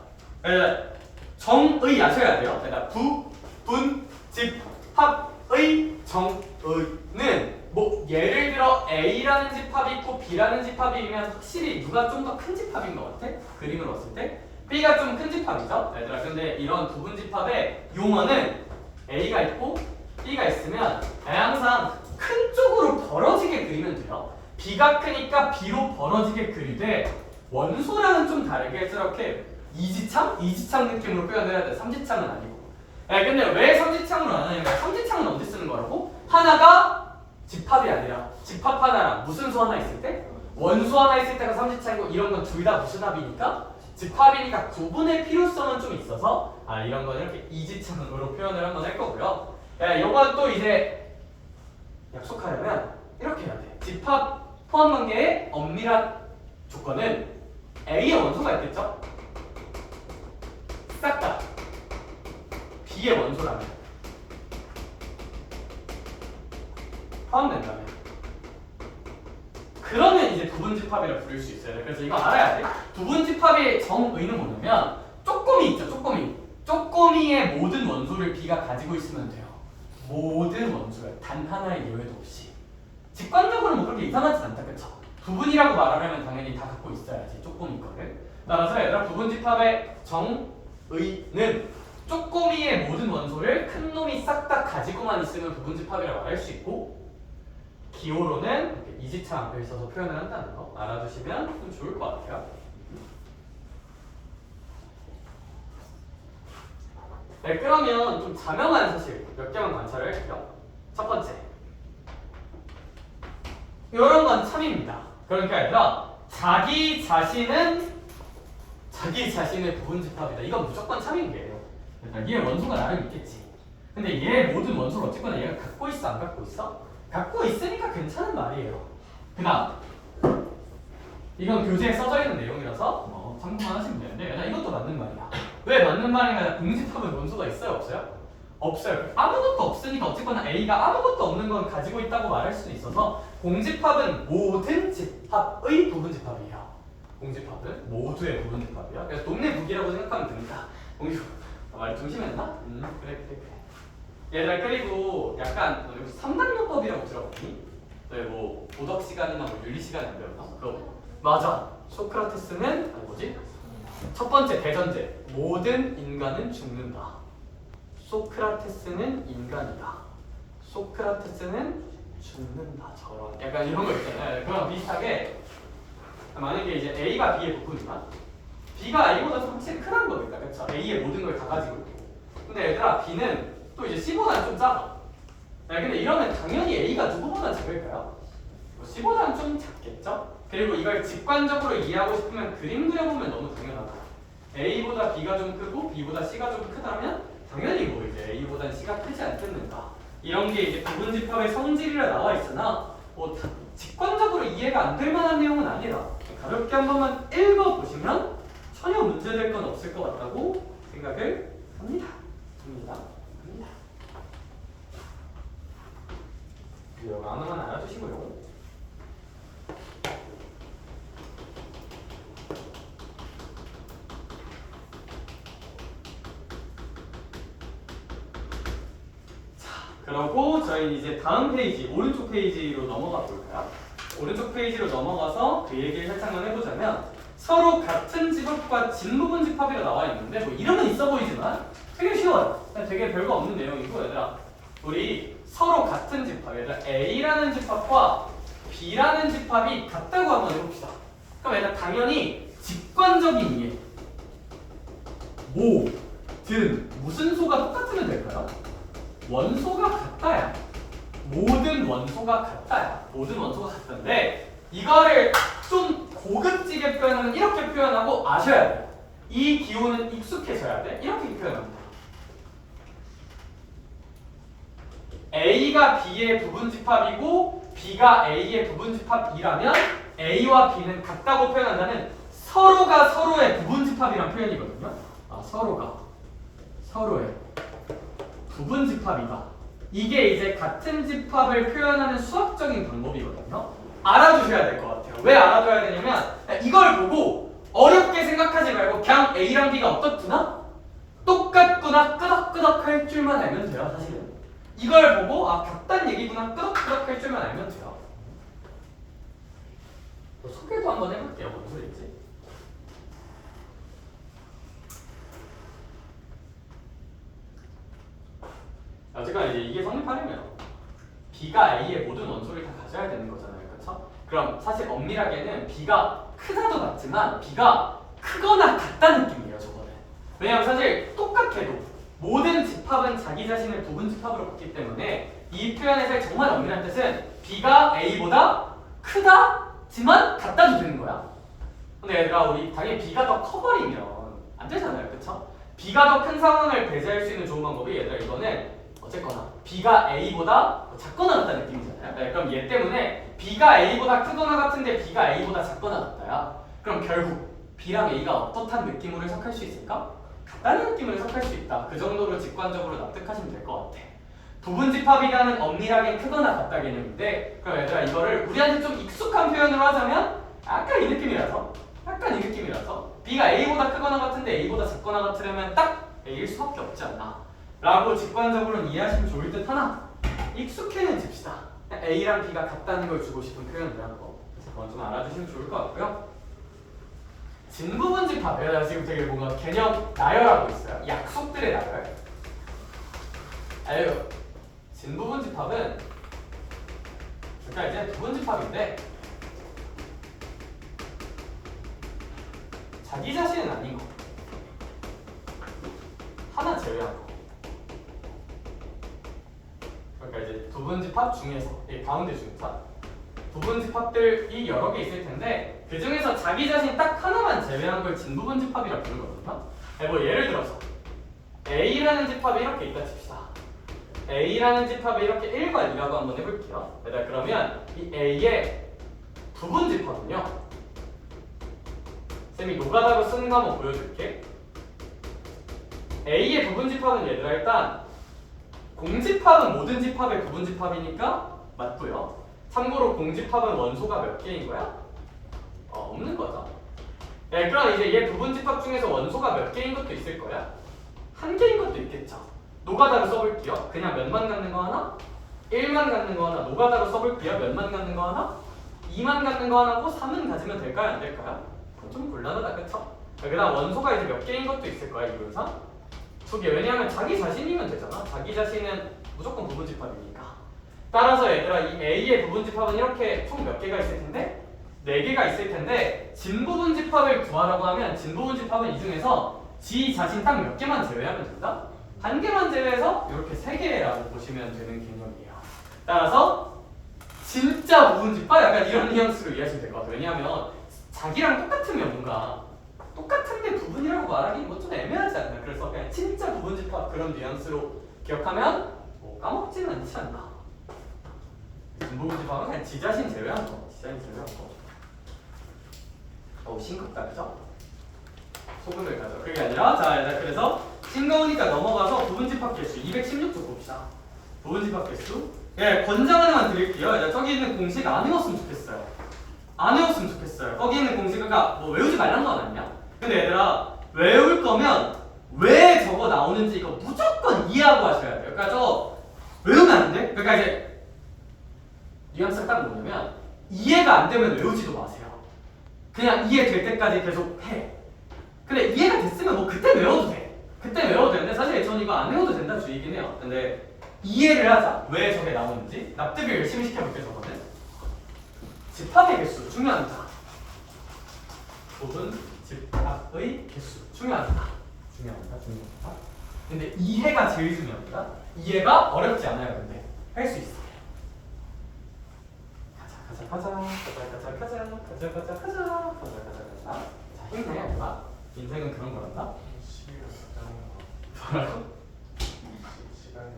정의 아셔야 돼요. 그러니까 부분 집합의 정의는 뭐 예를 들어 A라는 집합이 있고 B라는 집합이면 확실히 누가 좀 더 큰 집합인 것 같아? 그림을 봤을 때 B가 좀 큰 집합이죠? 얘들아, 근데 이런 부분 집합의 용어는 A가 있고 B가 있으면 항상 큰 쪽으로 벌어지게 그리면 돼요. B가 크니까 B로 벌어지게 그리되 원소랑은 좀 다르게 저렇게 이지창 느낌으로 표현을 해야 돼. 삼지창은 아니고. 근데 왜 삼지창으로 안 하냐면 삼지창은 언제 쓰는 거라고? 하나가 집합이 아니라 집합 하나랑 무슨 수 하나 있을 때? 원수 하나 있을 때가 삼지창이고 이런 건 둘 다 무슨 합이니까? 집합이니까 구분의 필요성은 좀 있어서 이런 건 이렇게 이지창으로 표현을 한번 할 거고요. 이건 또 이제 약속하려면 이렇게 해야 돼. 집합 포함관계의 엄밀한 조건은 A의 원소가 있겠죠? 싹 다 B의 원소라면 포함된다면 그러면 이제 부분집합이라 부를 수 있어요. 그래서 이거 알아야 돼. 부분집합의 정의는 뭐냐면 쪼꼬미 있죠. 쪼꼬미의 모든 원소를 B가 가지고 있으면 돼요. 모든 원소를 단 하나의 예외도 없이. 직관적으로 뭐 그렇게 이상하지 않다, 그쵸? 부분이라고 말하려면 당연히 다 갖고 있어야지, 쪼꼬미 거를. 따라서 얘들아, 부분집합의 정의는 쪼꼬미의 모든 원소를 큰 놈이 싹 다 가지고만 있으면 부분집합이라고 말할 수 있고, 기호로는 이렇게 이지차 앞에 있어서 표현을 한다는 거 알아두시면 좀 좋을 것 같아요. 네, 그러면 좀 자명한 사실 몇 개만 관찰을 할게요. 첫 번째, 이런 건 참입니다. 그러니까 얘들아, 자기 자신의 부분집합이다. 이건 무조건 참인 게예요. 그러니까 얘 원소가 나름 있겠지. 근데 얘 모든 원소를 어쨌거나 얘가 갖고 있어, 안 갖고 있어? 갖고 있으니까 괜찮은 말이에요. 그다음, 이건 교재에 써져 있는 내용이라서 참고만 하시면 되는데, 이것도 맞는 말이야. 왜 맞는 말인가? 공집합은 원소가 있어요, 없어요? 없어요. 아무것도 없으니까 어쨌거나 A가 아무것도 없는 건 가지고 있다고 말할 수는 있어서 공집합은 모든 집합의 부분집합이에요. 공집합은 모두의 부분집합이야. 그래서 동네 북이라고 생각하면 됩니다. 공집합. 말이 좀 심했나? 그래. 얘들아, 그리고 약간 여기서 삼단요법이라고 들어봤니? 뭐 도덕 시간이나 뭐 윤리 시간에 안 배웠나? 그거 맞아. 소크라테스는 뭐지? 첫 번째 대전제. 모든 인간은 죽는다. 소크라테스는 인간이다. 소크라테스는 죽는다. 저런 약간 이런 거 있잖아요. 그거랑 비슷하게 만약에 이제 A가 B의 부분이다. B가 A보다 좀 확실히 크다는 겁니다. 그렇죠? A의 모든 걸 다 가지고 있고. 근데 얘들아, B는 또 이제 C보다는 좀 작아. 근데 이러면 당연히 A가 누구보다 작을까요? C보다는 좀 작겠죠? 그리고 이걸 직관적으로 이해하고 싶으면 그림 그려보면 너무 당연하다. A보다 B가 좀 크고 B보다 C가 좀 크다면 당연히 뭐 이제 A보다 C가 크지 않겠는가. 이런 게 이제 부분집합의 성질이라 나와 있으나 뭐 직관적으로 이해가 안 될 만한 내용은 아니다. 가볍게 한 번만 읽어보시면 전혀 문제될 건 없을 것 같다고 생각을 합니다. 합니다. 이거 하나만 알아두시고요. 자, 그러고 저희 이제 다음 페이지, 오른쪽 페이지로 넘어가 볼까요? 오른쪽 페이지로 넘어가서 그 얘기를 살짝만 해보자면 서로 같은 집합과 진부분 집합이라 나와 있는데 뭐 이름은 있어 보이지만 되게 쉬워요. 그냥 되게 별거 없는 내용이고 얘들아 우리 서로 같은 집합, 얘들아 A라는 집합과 B라는 집합이 같다고 한번 해봅시다. 그럼 얘들아 당연히 직관적인 이해 모든 무슨 소가 똑같으면 될까요? 원소가 같다야. 모든 원소가 같다야. 모든 원소가 같은데 이거를 좀 고급지게 표현하면 이렇게 표현하고 아셔야 돼. 이 기호는 익숙해져야 돼. 이렇게 표현합니다. A가 B의 부분집합이고 B가 A의 부분집합이라면 A와 B는 같다고 표현한다는 서로가 서로의 부분집합이란 표현이거든요. 서로가 서로의 부분집합이다. 이게 이제 같은 집합을 표현하는 수학적인 방법이거든요. 알아두셔야 될 것 같아요. 왜 알아둬야 되냐면 이걸 보고 어렵게 생각하지 말고 그냥 A랑 B가 어떻구나? 똑같구나 끄덕끄덕 할 줄만 알면 돼요. 사실은 이걸 보고 같단 얘기구나 끄덕끄덕 할 줄만 알면 돼요. 소개도 한번 해볼게요. 뭔 소리인지. 어쨌거나 이제 이게 성립하려면 B가 A의 모든 원소를 다 가져야 되는 거잖아요. 그렇죠? 그럼 사실 엄밀하게는 B가 크다도 같지만 B가 크거나 같다는 느낌이에요. 저거는. 왜냐하면 사실 똑같아도 모든 집합은 자기 자신을 부분 집합으로 봤기 때문에 이 표현에서의 정말 엄밀한 뜻은 B가 A보다 크다지만 같다도 되는 거야. 근데 얘들아 우리 당연히 B가 더 커버리면 안 되잖아요. 그렇죠? B가 더 큰 상황을 배제할 수 있는 좋은 방법이 얘들아 이거는 어쨌거나 B가 A보다 작거나 같다는 느낌이잖아요. 네, 그럼 얘 때문에 B가 A보다 크거나 같은데 B가 A보다 작거나 같다야. 그럼 결국 B랑 A가 어떻단 느낌으로 해석할 수 있을까? 같다는 느낌으로 해석할 수 있다. 그 정도로 직관적으로 납득하시면 될 것 같아. 부분집합이라는 엄밀하게 크거나 같다 개념인데 그럼 얘들아 이거를 우리한테 좀 익숙한 표현으로 하자면 약간 이 느낌이라서 B가 A보다 크거나 같은데 A보다 작거나 같으려면 딱 A일 수밖에 없지 않나 라고 직관적으로는 이해하시면 좋을 듯 하나 익숙해는 칩시다. A랑 B가 같다는 걸 주고 싶은 표현이라는 거 그건 좀 알아두시면 좋을 것 같고요. 진부분집합, 내가 지금 되게 뭔가 개념 나열하고 있어요. 약속들의 나열. 아유, 진부분집합은 그러니까 이제 부분집합인데 자기 자신은 아닌 거 하나 제외한 거. 그러니까 이제 부분집합 중에서 이 가운데 중에서 부분집합들이 여러 개 있을 텐데 그 중에서 자기 자신 딱 하나만 제외한 걸 진부분집합이라고 부르거든요. 뭐 예를 들어서 A라는 집합이 이렇게 있다 칩시다. A라는 집합이 이렇게 1과 2라고 한번 해볼게요. 그러면 이 A의 부분집합은요. 쌤이 노가다로 쓰는 거 한번 보여줄게. A의 부분집합은 얘들아 일단 공집합은 모든 집합의 부분집합이니까 맞고요. 참고로 공집합은 원소가 몇 개인 거야? 없는 거죠. 네, 그럼 이제 얘 부분집합 중에서 원소가 몇 개인 것도 있을 거야? 한 개인 것도 있겠죠. 노가다로 써볼게요. 그냥 몇만 갖는 거 하나? 1만 갖는 거 하나? 노가다로 써볼게요. 몇만 갖는 거 하나? 2만 갖는 거 하나고 3은 가지면 될까요? 안 될까요? 좀 곤란하다, 그쵸? 그 다음 원소가 이제 몇 개인 것도 있을 거야, 이분상? 두 개. 왜냐하면 자기 자신이면 되잖아. 자기 자신은 무조건 부분집합이니까. 따라서 얘들아 이 A의 부분집합은 이렇게 총 몇 개가 있을 텐데? 4개가 있을 텐데 진부분집합을 구하라고 하면 진부분집합은 이 중에서 지 자신 딱 몇 개만 제외하면 된다? 한 개만 제외해서 이렇게 3개라고 보시면 되는 개념이에요. 따라서 진짜 부분집합? 약간 이런 뉘앙스로 이해하시면 될 것 같아요. 왜냐하면 자기랑 똑같으면 뭔가 똑같은데 부분이라고 말하기는 뭐 좀 애매하지 않나. 그래서 그냥 진짜 부분집합 그런 뉘앙스로 기억하면 뭐 까먹지는 않지 않나. 진부분집합은 그냥 지 자신 제외한 거. 지 자신 제외한 거. 싱겁다 그죠? 소금을 가져. 그게 아니라 자 그래서 싱거우니까 넘어가서 부분집합 개수 216쪽 봅시다. 부분집합 개수. 예, 권장 하나만 드릴게요. 야, 저기 있는 공식 안 외웠으면 좋겠어요. 안 외웠으면 좋겠어요. 거기 있는 공식 그러니까 뭐 외우지 말란 건 아니야. 근데 얘들아 외울 거면 왜 저거 나오는지 이거 무조건 이해하고 하셔야 돼요. 그러니까 저 외우면 안 돼. 그러니까 이제 뉘앙스가 딱 뭐냐면 이해가 안 되면 외우지도 마세요. 그냥 이해될 때까지 계속 해. 근데 이해가 됐으면 뭐 그때 외워도 돼. 그때 외워도 되는데 사실 저는 이거 안 외워도 된다 주의긴 해요. 근데 이해를 하자. 왜 저게 나오는지 납득을 열심히 시켜볼게요. 저거는 집합의 개수 중요합니다. 부분 집합의 개수 중요합니다. 중요합니다. 근데 이해가 제일 중요합니다. 이해가 어렵지 않아요. 근데 할 수 있어요. 가자. 자, 힘내. 뭐야? 인생은 그런 거란다. 뭐라고? 시간이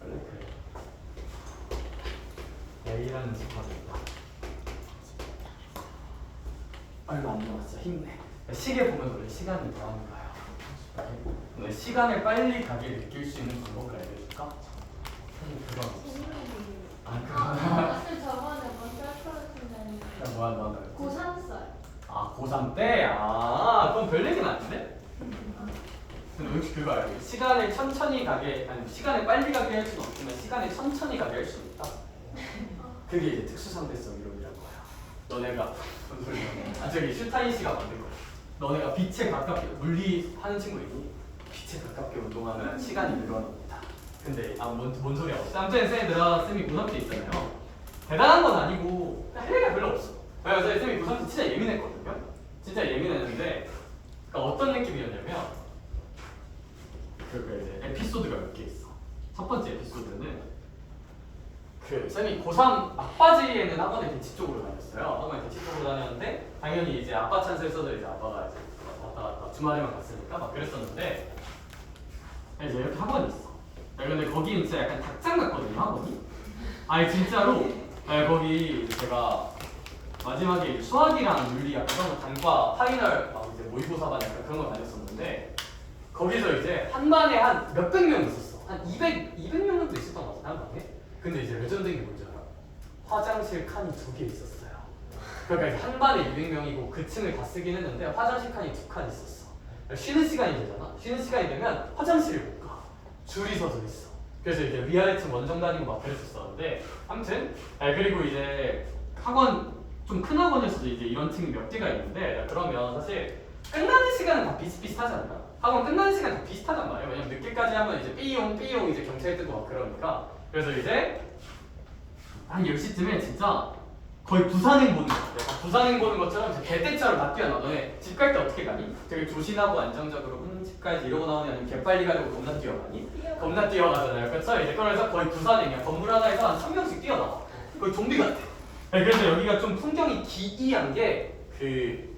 원래 그래. A라는 집합입니다. 얼마 안 남았어. 힘내. 시계 보면 원래 시간이 더하는 거예요. 오늘 시간을 빨리 가게 느낄 수 있는 방법을 알려줄까? 사실 그건 없어. 쌤 저번에 먼저 할 거였는데 뭐야 너? 고3 살. 아 고3 때? 아 그럼 별 얘기는 아닌데? 근데 역시 그거 알지? 시간을 천천히 가게 아니 시간을 빨리 가게 할 수는 없지만 시간을 천천히 가게 할 수는 있다. 그게 이제 특수상대성 이론이라는 거야. 너네가 무슨 소리야? 아 저기 슈타인 씨가 만든 거야. 너네가 빛에 가깝게 물리 하는 친구 있니? 빛에 가깝게 운동하면 시간이 늘어납니다. 근데 뭔 소리야? 아무튼 쌤이 고3 때 있잖아요. 대단한 건 아니고 할 얘기가 별로 없어. 그래서 쌤이 고3 때 진짜 예민했거든요. 진짜 예민했는데 그러니까 어떤 느낌이었냐면 그 이제 에피소드가 몇 개 있어. 첫 번째 에피소드는 그 쌤이 고3 막바지에는 학원에 대치 쪽으로 다녔어요. 학원에 대치 쪽으로 다녔는데 당연히 이제 아빠 찬스를 써서 이제 아빠가 이제 왔다 갔다 주말에만 갔으니까 막 그랬었는데 이제 이렇게 학원이 있어. 근데 거기는 진짜 약간 닭장 같거든요, 학원이. 아니 진짜로. 거기 제가 마지막에 수학이랑 물리 약간 단과 파이널 막 이제 모의고사반 약간 그런 거 다녔었는데 거기서 이제 한 반에 한 몇백 명 있었어. 한 200명 정도 있었던 것 같아, 한 반에. 근데 이제 레전드인 게 뭔지 알아? 화장실 칸이 2개 있었어요. 그러니까 이제 한 반에 200명이고 그 층을 다 쓰긴 했는데 화장실 칸이 2칸 있었어. 쉬는 시간이 되잖아. 쉬는 시간이 되면 화장실을 못 가. 줄이 서져 있어. 그래서 이제 위아래층 원정 다니고 막 그랬었었는데 아무튼 그리고 이제 학원 좀 큰 학원에서도 이제 이런 층이 몇 개가 있는데 그러면 사실 끝나는 시간은 다 비슷비슷하지 않나? 학원 끝나는 시간 다 비슷하단 말이에요. 왜냐면 늦게까지 하면 이제 삐용 이제 경찰 뜨고 막 그러니까. 그래서 이제 한 10시쯤에 진짜 거의 부산행 보는 것 같아요. 부산행 보는 것처럼 이제 개떼처럼 다 뛰어나. 너네 집 갈 때 어떻게 가니? 되게 조신하고 안정적으로 집 가야지 이러고 나오니 아니면 개빨리 가려고 겁나 뛰어가니? 겁나 뛰어가잖아요. 그래서 이제 그래서 거의 부산행이야. 건물 하나에서 한 3명씩 뛰어나와. 거의 좀비 같아. 그래서 여기가 좀 풍경이 기이한 게 그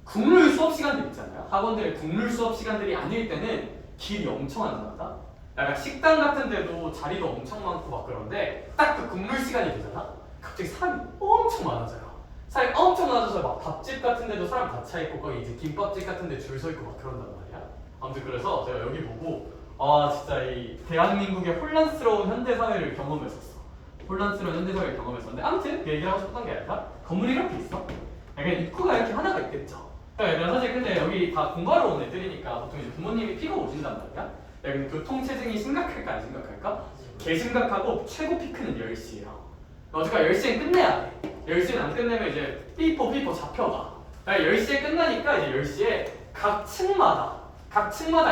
국룰 수업 시간들 있잖아요. 학원들의 국룰 수업 시간들이 아닐 때는 길이 엄청 안전하다. 약간 식당 같은 데도 자리도 엄청 많고 막 그런데 딱 그 국룰 시간이 되잖아. 갑자기 사람이 엄청 많아져요. 사람이 엄청 많아져서 막 밥집 같은 데도 사람 다 차 있고 거기 이제 김밥집 같은 데 줄 서 있고 막 그런단 말이야. 아무튼 그래서 제가 여기 보고 아 진짜 이 대한민국의 혼란스러운 현대 사회를 경험했었어. 혼란스러운 현대 사회를 경험했었는데 아무튼 그 얘기를 하고 싶었던 게 아니라 건물이 이렇게 있어. 그냥 입구가 이렇게 하나가 있겠죠. 내가 사실 근데 여기 다 공부하러 온 애들이니까 보통 이제 부모님이 피고 오신단 말이야. 근데 교통체증이 심각할까 안 심각할까? 개 심각하고 최고 피크는 10시예요. 어제가 10시엔 끝내야 돼. 10시엔 안 끝내면 이제 삐뽀 잡혀가. 10시에 끝나니까 이제 10시에 각 층마다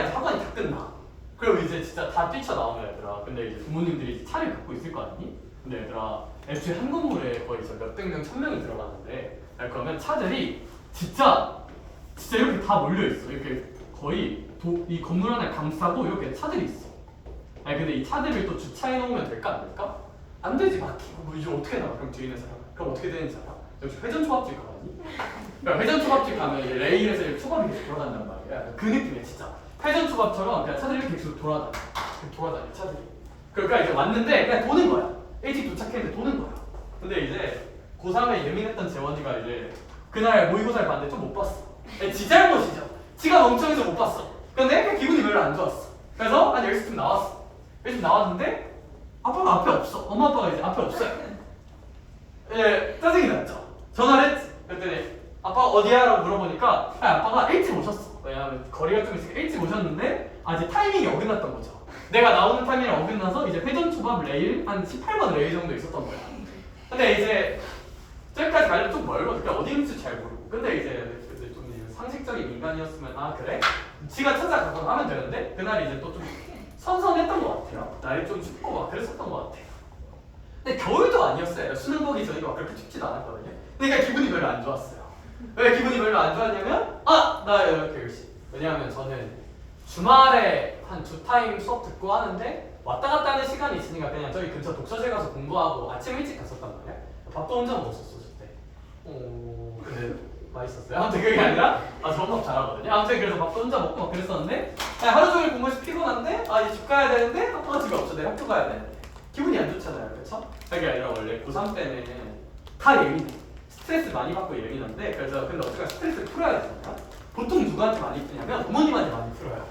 이제 학원이 다 끝나. 그리고 이제 진짜 다 뛰쳐나오면 얘들아. 근데 이제 부모님들이 이제 차를 갖고 있을 거 아니니? 근데 얘들아 애초에 한 건물에 거의 몇백 명, 1000명이 들어가는데 그러면 차들이 진짜 이렇게 다 몰려있어. 이렇게 거의 이 건물 하나를 감싸고 이렇게 차들이 있어. 근데 이 차들을 또 주차해 놓으면 될까 안 될까? 안 되지. 막히고 뭐 이제 어떻게 나와? 그럼 뒤에 있는 사람 그럼 어떻게 되는지 알아? 역시 회전 초밥집 가봤니? 그러니까 회전 초밥집 가면 이제 레일에서 이렇게 초밥이 계속 돌아간단 말이야. 그 느낌이야 진짜. 회전 초밥처럼 그냥 차들이 이렇게 계속 돌아다녀 차들이. 그러니까 이제 왔는데 그냥 도는 거야. 일찍 도착했는데 도는 거야. 근데 이제 고3에 예민했던 재원이가 이제 그날 모의고사를 봤는데 좀 못 봤어. 지 잘못이죠. 지가 멍청해서 못 봤어. 근데 그냥 기분이 별로 안 좋았어. 그래서 한 10시쯤 나왔어. 10시쯤 나왔는데 아빠가 앞에 없어. 엄마 아빠가 이제 앞에 없어요. 예, 짜증이 났죠. 전화를 했지. 그랬더니 아빠가 어디야? 라고 물어보니까 아빠가 일찍 오셨어. 왜냐하면 거리가 좀 있으니까 일찍 오셨는데 이제 타이밍이 어긋났던 거죠. 내가 나오는 타이밍이랑 어긋나서 이제 회전초밥 레일 한 18번 레일 정도 있었던 거야. 근데 이제 저기까지 가려면 좀 멀거든. 그러니까 어디 있는지 잘 모르고. 근데 이제 좀 상식적인 인간이었으면 그래? 지가 찾아가서 하면 되는데 그날 이제 또 좀 선선했던 것 같아요. 날이 좀 춥고 막 그랬었던 것 같아요. 근데 겨울도 아니었어요. 수능 보기 전이고 막 그렇게 춥지도 않았거든요. 그러니까 기분이 별로 안 좋았어요. 왜 기분이 별로 안 좋았냐면 나 이렇게 열심히. 왜냐하면 저는 주말에 한 2타임 수업 듣고 하는데 왔다 갔다 하는 시간이 있으니까 그냥 저희 근처 독서실 가서 공부하고 아침 일찍 갔었단 말이야. 밥도 혼자 먹었었어 그때. 근데 맛있었어요. 아무튼 그게 아니라 저 밥 잘하거든요. 아무튼 그래서 밥도 혼자 먹고 막 그랬었는데 하루 종일 공부해서 피곤한데 이제 집 가야 되는데 아빠가 집에 없어. 내가 학교 가야 되는데 기분이 안 좋잖아요. 그렇죠? 그게 아니라 원래 고3 때는 다 예민해. 스트레스 많이 받고 예민한데 그래서 근데 어떻게 스트레스를 풀어야 되잖아. 보통 누구한테 많이 푸냐면 부모님한테 많이 풀어요.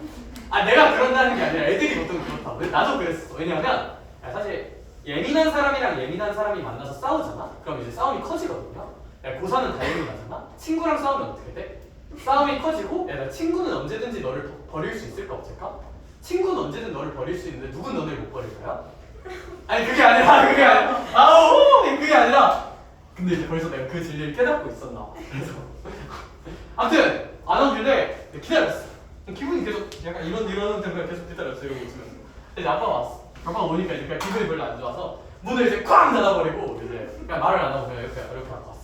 내가 그런다는 게 아니라 애들이 보통 그렇다. 나도 그랬어. 왜냐하면 사실 예민한 사람이랑 예민한 사람이 만나서 싸우잖아. 그럼 이제 싸움이 커지거든요. 고3은 다 예민하잖아. 친구랑 싸우면 어떻게 돼? 싸움이 커지고 친구는 언제든지 너를 버릴 수 있을까 없을까? 친구는 언제든 너를 버릴 수 있는데 누군 너를 못 버릴까요? 그게 아니라 그게 아니라 근데 이제 벌써 내가 그 진리를 깨닫고 있었나. 그래서 아무튼 안 오길래 기다렸어. 기분이 계속 약간 이러는 데가 계속 기다렸어. 이러고 있으면서. 근데 아빠가 왔어. 아빠가 오니까 이제 그냥 기분이 별로 안 좋아서 문을 이제 쾅 닫아버리고 이제 그냥 말을 안 하고 그냥 이렇게 갖고 왔어.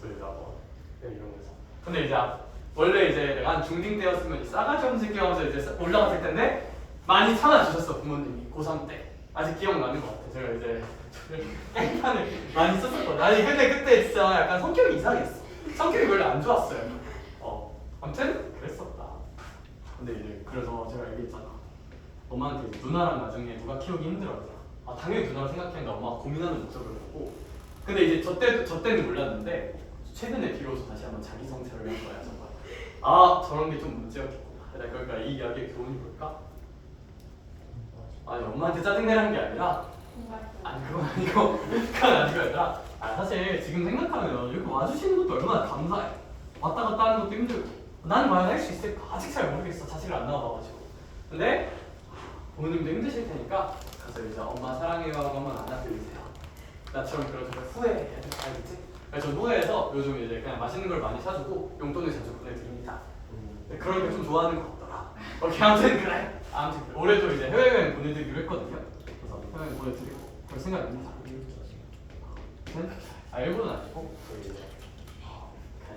또 이제 아빠가 이러면서. 근데 이제 원래 이제 내가 한 중딩 때였으면 싸가지 없는 새끼 하면서 이제 올라갔을 텐데 많이 참아주셨어 부모님이 고3 때. 아직 기억나는 것 같아. 제가 이제 깽판을 많이 썼었거든. 근데 그때 진짜 약간 성격이 이상했어. 성격이 별로 안 좋았어요. 아무튼 그랬었다. 근데 이제 그래서 제가 얘기했잖아. 엄마한테 누나랑 나중에 누가 키우기 힘들어하더라. 당연히 누나를 생각했는데 엄마가 고민하는 모습을 보고. 근데 이제 저 때는 몰랐는데 최근에 비로소 다시 한번 자기 성찰을 한 거야 정말. 저런 게 좀 문제였겠구나. 그러니까 이 이야기의 교훈이 뭘까? 엄마한테 짜증내라는 게 아니라 그건 아니고 얘들아 사실 지금 생각하면 이렇게 와주시는 것도 얼마나 감사해. 왔다 갔다 하는 것도 힘들고 나는 과연 할 수 있을까? 아직 잘 모르겠어. 자식을 안 낳아봐가지고. 근데 부모님도 힘드실 테니까 가서 이제 엄마 사랑해요 하고 한번 안아드리세요. 나처럼 그러다가 후회해야 돼. 알겠지? 그래서 전 후회해서 요즘 이제 그냥 맛있는 걸 많이 사주고 용돈을 자주 보내드립니다. 그런 게 좀 좋아하는 것 같더라. 아무튼 그래. 아무튼 올해도 이제 해외여행 보내드리기로 했거든요. 그래서 해외여행 보내드리고 그럴 생각입니다. 일본은 아니고 저희 이제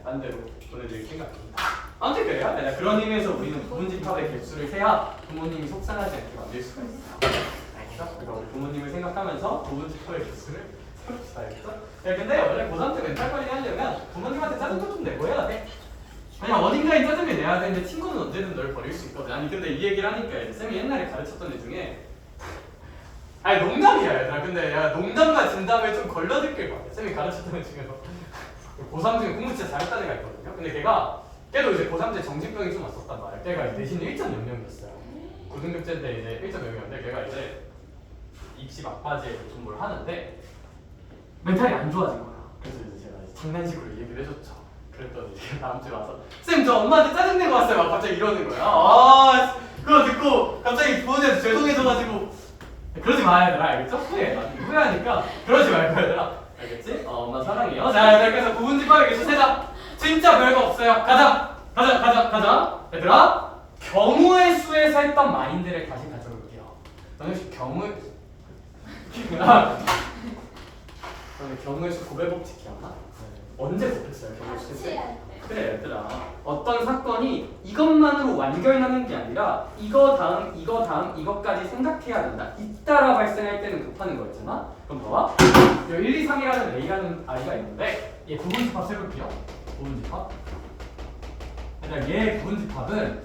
딴 데로 보내드릴 생각입니다. 아무튼 그래요. 그런 의미에서 우리는 부모집합의 개수를 세야 부모님이 속상하지 않게 만들 수가 있어요. 알겠어? 그러니까 우리 부모님을 생각하면서 부모집합의 개수를 세웁시다. 알겠어? 근데 원래 고3 때 멘탈 관리 하려면 부모님한테 짜증도 좀 내고 해야 돼. 그냥 어딘가에 짜증을 내야 되는데 친구는 언제든 널 버릴 수 있거든. 근데 이 얘기를 하니까 쌤이 옛날에 가르쳤던 애 중에 농담이야 얘들아. 근데 농담과 진담을 좀 걸러들길 바래. 쌤이 가르쳤던 애 중에서 고3 중에 공부 진짜 잘했다는 애가 있거든요. 근데 걔도 이제 고3 때 정신병이 좀 왔었단 말이야. 걔가 내신이 1.00이었어요. 고등급제 때 이제 1.00이었는데 걔가 이제 입시 막바지에 좀 뭘 하는데 멘탈이 안 좋아진 거야. 그래서 이제 제가 장난식으로 얘기를 해줬죠. 그랬더니 다음 주에 와서 쌤 저 엄마한테 짜증내고 왔어요. 막 갑자기 이러는 거야. 그거 듣고 갑자기 부모님한테 죄송해져가지고 그러지 마 얘들아. 알겠죠? 후회하니까 그러지 말고 얘들아. 알겠지? 엄마 사랑해요. 자 그래서 부모집합의 개수 세자. 진짜 별거 없어요. 가자. 얘들아 경우의 수에서 했던 마인드를 다시 가져올게요. 너는 혹시 경우의 수 고백 법칙 기억나? 언제 못했어요 경우의 수 때? 그래 얘들아 어떤 사건이 이것만으로 완결나는 게 아니라 이거 다음 이것까지 생각해야 된다. 잇따라 발생할 때는 급하는 거였잖아. 그럼 봐봐 1, 2, 3이라는 A라는 아이가 있는데 얘 부분집합 세볼게요. 부분집합 그러니까 얘 부분집합은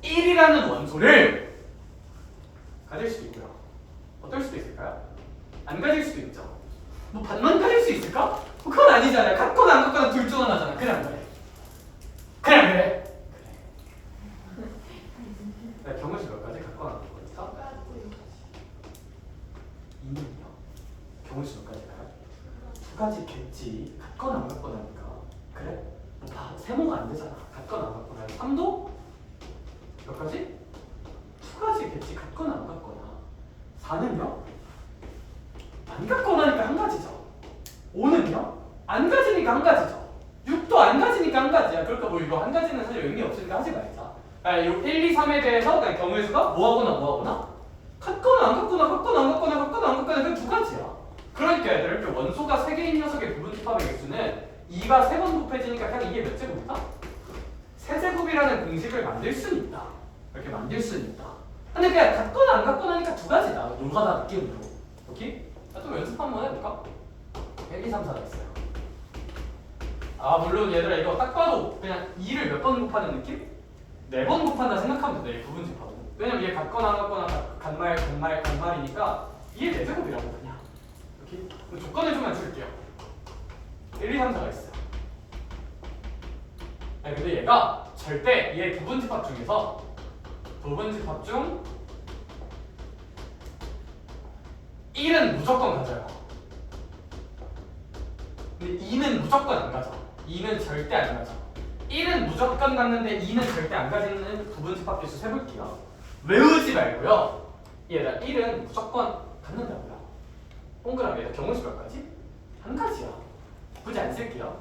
1이라는 원소를 가질 수도 있고요. 어떨 수도 있을까요? 안 가질 수도 있죠. 반만 가질 수 있을까? 그건 아니잖아요. 갖거나 안 갖거나 둘 중 하나잖아. 그래 안 그래? 경우수 몇 가지일까요? 두 가지겠지. 같거나 안 같거나니까. 그래? 뭐 다 세모가 안 되잖아. 같거나 안 같거나. 3도 몇 가지? 두 가지겠지. 같거나 안 같거나. 4는요? 안 같거나니까 한 가지죠. 5는요? 안 가지니까 한 가지죠. 6도 안 가지니까 한 가지야. 그러니까 뭐 이거 한 가지는 사실 의미 없으니까 하지 말자. 아, 이 1, 2, 3에 대해서 그냥 경우의 수가 뭐하거나 같거나 안 같거나 같거나 안 같거나 같거나 안 같거나 그 두 가지야. 그러니까 얘들 이렇게 원소가 3개인 녀석의 부분집합의 개수는 2가 3번 곱해지니까 그냥 이게 몇 제곱이다? 세제곱이라는 공식을 만들 수는 있다. 이렇게 만들 수는 있다. 근데 그냥 같거나 안 같거나니까 두 가지다. 노가다 느낌으로. 오케이? 또 연습 한번 해볼까? 1, 2, 3, 4가 있어요. 아 물론 얘들아 이거 딱 봐도 그냥 2를 몇 번 곱하는 느낌? 4번 곱한다 생각하면 돼. 이 부분집합은. 왜냐면 얘 같거나 안 같거나 간말이니까 이게 4제곱이라고 그냥. 오케이? 그럼 조건을 좀만 줄게요. 1, 2, 3, 4가 있어요. 아니 근데 얘가 절대 얘 부분집합 중에서 부분집합 중 1은 무조건 가져요. 근데 2는 무조건 안 가져. 2는 절대 안 가져. 1은 무조건 갖는데 2는 절대 안 가지는 부분집합 개수 세볼게요. 외우지 말고요. 얘들아 1은 무조건 갖는다고요. 동그라미에다 경우수 몇 가지? 한 가지야. 굳이 안 쓸게요.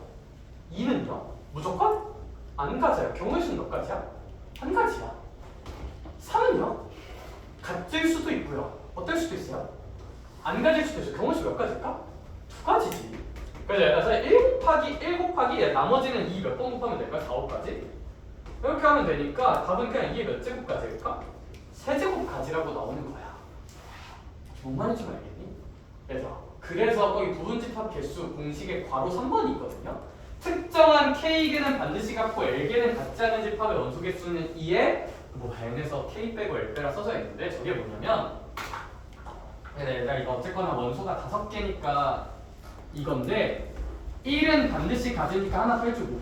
2는요? 무조건 안 가져요. 경우수는 몇 가지야? 한 가지야. 3은요? 가질 수도 있고요. 어떨 수도 있어요? 안 가질 수도 있어요. 경우수 몇 가지일까? 두 가지지. 그래서 1 곱하기 나머지는 2 몇 번 곱하면 될까? 4곱까지? 이렇게 하면 되니까 답은 그냥 이게 몇 제곱까지일까? 세제곱까지라고 나오는 거야. 뭔 말인지 알겠니? 그래서 거기 부분집합 개수 공식에 괄호 3번이 있거든요. 특정한 K개는 반드시 같고 L개는 같지 않은 집합의 원소 개수는 2에 뭐 n에서 K 빼고 L 빼라 써져 있는데 저게 뭐냐면 얘들아 이거 어쨌거나 원소가 5개니까 이건데 1은 반드시 가지니까 하나 빼주고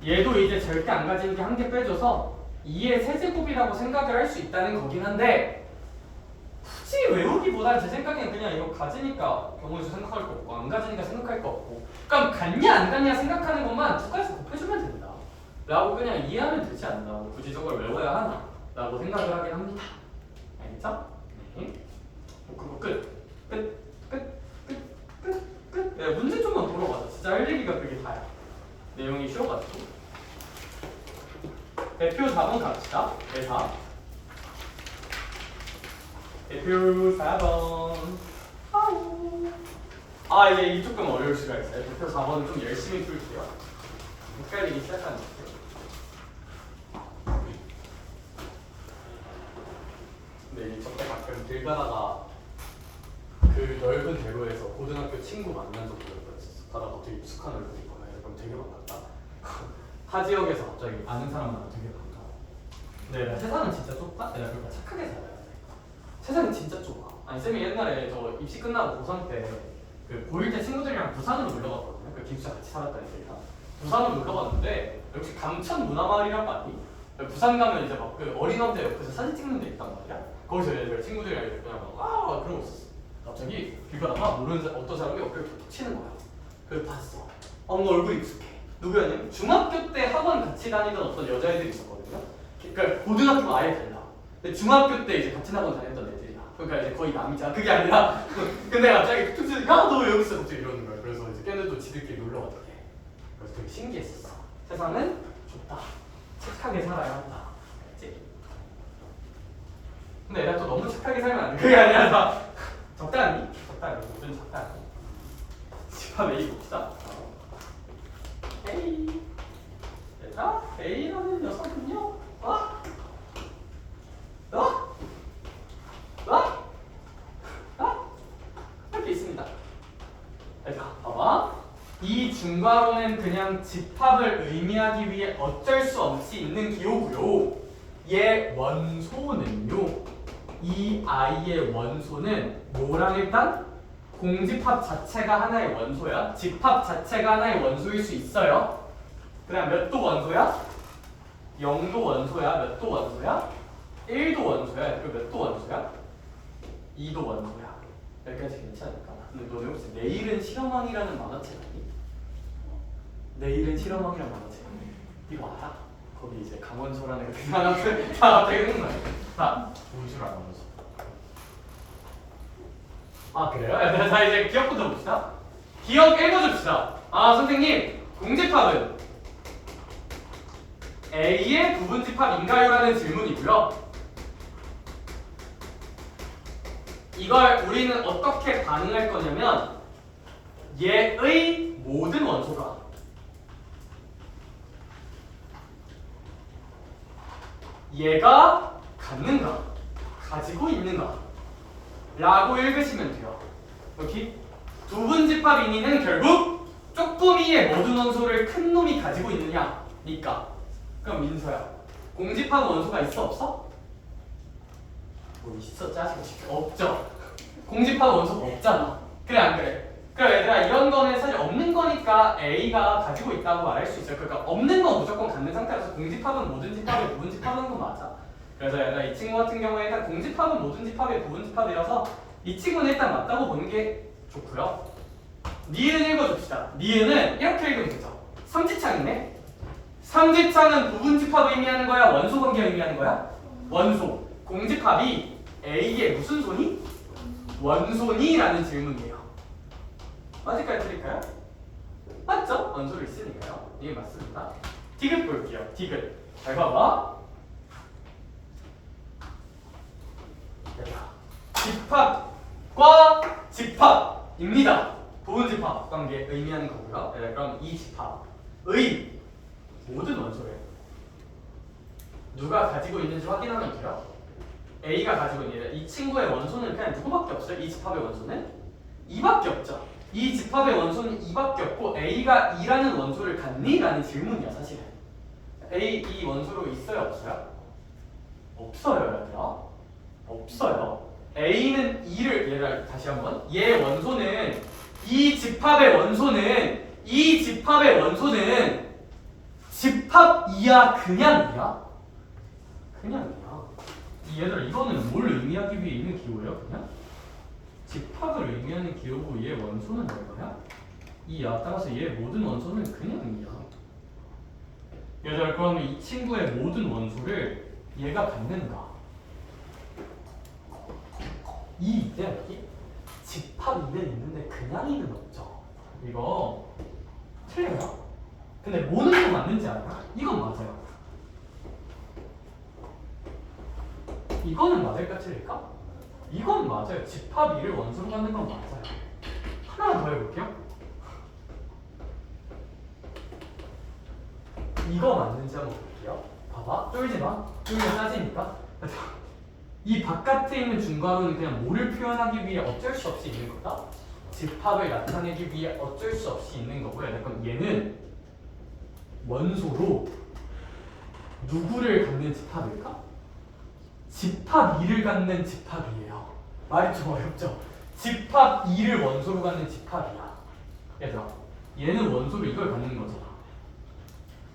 얘도 이제 절대 안 가지는 게 한 개 빼줘서 2의 세제곱이라고 생각을 할 수 있다는 거긴 한데 굳이 외우기보다는 제 생각에는 그냥 이거 가지니까 경우에서 생각할 거 없고 안 가지니까 생각할 거 없고 그럼 같냐 안 같냐 생각하는 것만 두 가지 곱해주면 된다 라고 그냥 이해하면 되지 않나 뭐 굳이 저걸 외워야 하나 라고 생각을 하긴 합니다. 알겠죠? 네. 그거 끝. 야, 문제 좀만 보러 가자. 진짜 할 얘기가 그게 다야. 내용이 쉬워가지고. 대표 4번 갑시다. 대사. 대표 4번. 아 이제 이쪽 좀 어려울 수가 있어요. 대표 4번은 좀 열심히 풀게요. 헷갈리기 시작하는 거죠. 근데 저때 가끔 길 가다가 그 넓은 대로에서 고등학교 친구 만난 적도 몇 번 있었어. 가다가 되게 익숙한 얼굴인 거야. 그럼 되게 반갑다. 타 지역에서 갑자기 아는 사람 만나면 되게 반가워. 근데 세상은 진짜 좁다? 내가 그러니까 착하게 살아야 돼. 세상은 진짜 좁아. 아니 쌤이 옛날에 저 입시 끝나고 고3 때 그 고1 때 친구들이랑 부산으로 놀러 갔거든요. 그 기숙사 같이 살았던 애들이랑 부산으로 놀러 갔는데 역시 감천 문화마을이란 거 아니? 부산 가면 이제 막 그 어린 왕자 옆에서 사진 찍는 데 있단 말이야. 거기서 애들 친구들이랑 그냥 막 그런 거 있었어. 갑자기 길 가다가 모르는 어떤 사람이 어깨를 툭툭 치는 거야. 그래서 봤어. 너 얼굴 익숙해. 누구였냐면 중학교 때 학원 같이 다니던 어떤 여자애들이 있었거든요. 그러니까 고등학교가 아예 달라. 근데 중학교 때 이제 같은 학원 다녔던 애들이야. 그러니까 이제 거의 남이잖아. 그게 아니라 근데 갑자기 툭툭 치니까 너 여기 있어 갑자기 이러는 거야. 그래서 이제 걔네도 지들끼리 놀러 가더래. 그래서 되게 신기했었어. 세상은 좁다. 착하게 살아야 한다. 알지? 근데 내가 또 너무 착하게 살면 안 돼. 그게 아니라 적당히 뭐든 적당히. 집합 A 봅시다. A. 얘들아, A라는 녀석은요. 이렇게 있습니다. 얘들아, 봐봐. 이 중괄호는 그냥 집합을 의미하기 위해 어쩔 수 없이 있는 기호고요. 얘 원소는요. 이 아이의 원소는 뭐랑 일단? 공집합 자체가 하나의 원소야. 집합 자체가 하나의 원소일 수 있어요. 그 다음 몇 도 원소야? 0도 원소야. 몇 도 원소야? 1도 원소야. 그 몇 도 원소야? 2도 원소야. 여기까지 괜찮을까? 근데 너네 혹시 내일은 실험왕이라는 만화책 아니? 내일은 실험왕이라는 만화책 이거 알아? 거기 이제 강원소라는 그 사람들 다 되는 거야. 자, 우주를 알아보자. 아 그래요? 자 이제 기억부터 봅시다. 기억 읽어줍시다. 아 선생님, 공집합은 A의 부분집합인가요? 라는 질문이고요. 이걸 우리는 어떻게 반응할 거냐면 얘의 모든 원소가 얘가 갖는가, 가지고 있는가 라고 읽으시면 돼요. 여기 부분집합인이는 결국 쪼꼬미의 모든 원소를 큰 놈이 가지고 있느냐니까. 그럼 민서야, 공집합 원소가 있어 없어? 뭐 있어 짜증 없죠. 공집합 원소가 없잖아. 그래 안 그래? 그럼 얘들아 이런 거는 사실 없는 거니까 A가 가지고 있다고 말할 수 있어요. 그러니까 없는 건 무조건 갖는 상태라서 공집합은 모든 집합의 부분 집합인 건 맞아. 그래서 얘들아 이 친구 같은 경우에 일단 공집합은 모든 집합의 부분 집합이라서 이 친구는 일단 맞다고 보는 게 좋고요. 니은 읽어줍시다. 니은은 이렇게 읽으면 되죠. 삼지창이네. 삼지창은 부분 집합을 의미하는 거야? 원소 관계를 의미하는 거야? 원소. 공집합이 A의 무슨 소니? 원소니? 라는 질문이에요. 맞을까요? 틀릴까요? 맞죠? 원소를 있으니까요. 이게 맞습니다. 디귿 볼게요. 디귿. 잘 봐봐. 집합과 집합입니다. 부분 집합 관계 의미하는 거고요. 네, 그럼 이 집합의 모든 원소를 누가 가지고 있는지 확인하면 돼요. A가 가지고 있는 이 친구의 원소는 그냥 누구밖에 없어요. 이 집합의 원소는 2밖에 없죠. 이 집합의 원소는 2밖에 없고 A가 2라는 원소를 갖니? 라는 질문이야 사실은. A 이 원소로 있어요 없어요? 없어요 얘들아. 없어요. A는 2를 얘를 다시 한번 얘 원소는 이 집합의 원소는 집합이야 그냥이야? 그냥이야. 얘들아 이거는 뭘 의미하기 위해 있는 기호예요? 그냥? 집합을 의미하는 기호고 얘 원소는 얼마야? 2야. 따라서 얘 모든 원소는 그냥 2야. 얘들아 그러면 이 친구의 모든 원소를 얘가 갖는가? 2 있대 여기? 집합 2는 있는데 그냥 2는 없죠. 이거 틀려요. 근데 뭐는 또 맞는지 알아? 이건 맞아요. 이거는 맞을까 틀릴까? 이건 맞아요. 집합 2를 원소로 갖는 건 맞아요. 하나만 더 해볼게요. 이거 맞는지 한번 볼게요. 봐봐. 쫄지 마. 쫄면 짜지니까. 이 바깥에 있는 중괄호는 그냥 뭐를 표현하기 위해 어쩔 수 없이 있는 거다. 집합을 나타내기 위해 어쩔 수 없이 있는 거고요. 그럼 얘는 원소로 누구를 갖는 집합일까? 집합 2를 갖는 집합이에요. 말이 좀 어렵죠? 집합 2를 원소로 갖는 집합이야. 얘들아, 얘는 원소로 이걸 갖는 거잖아.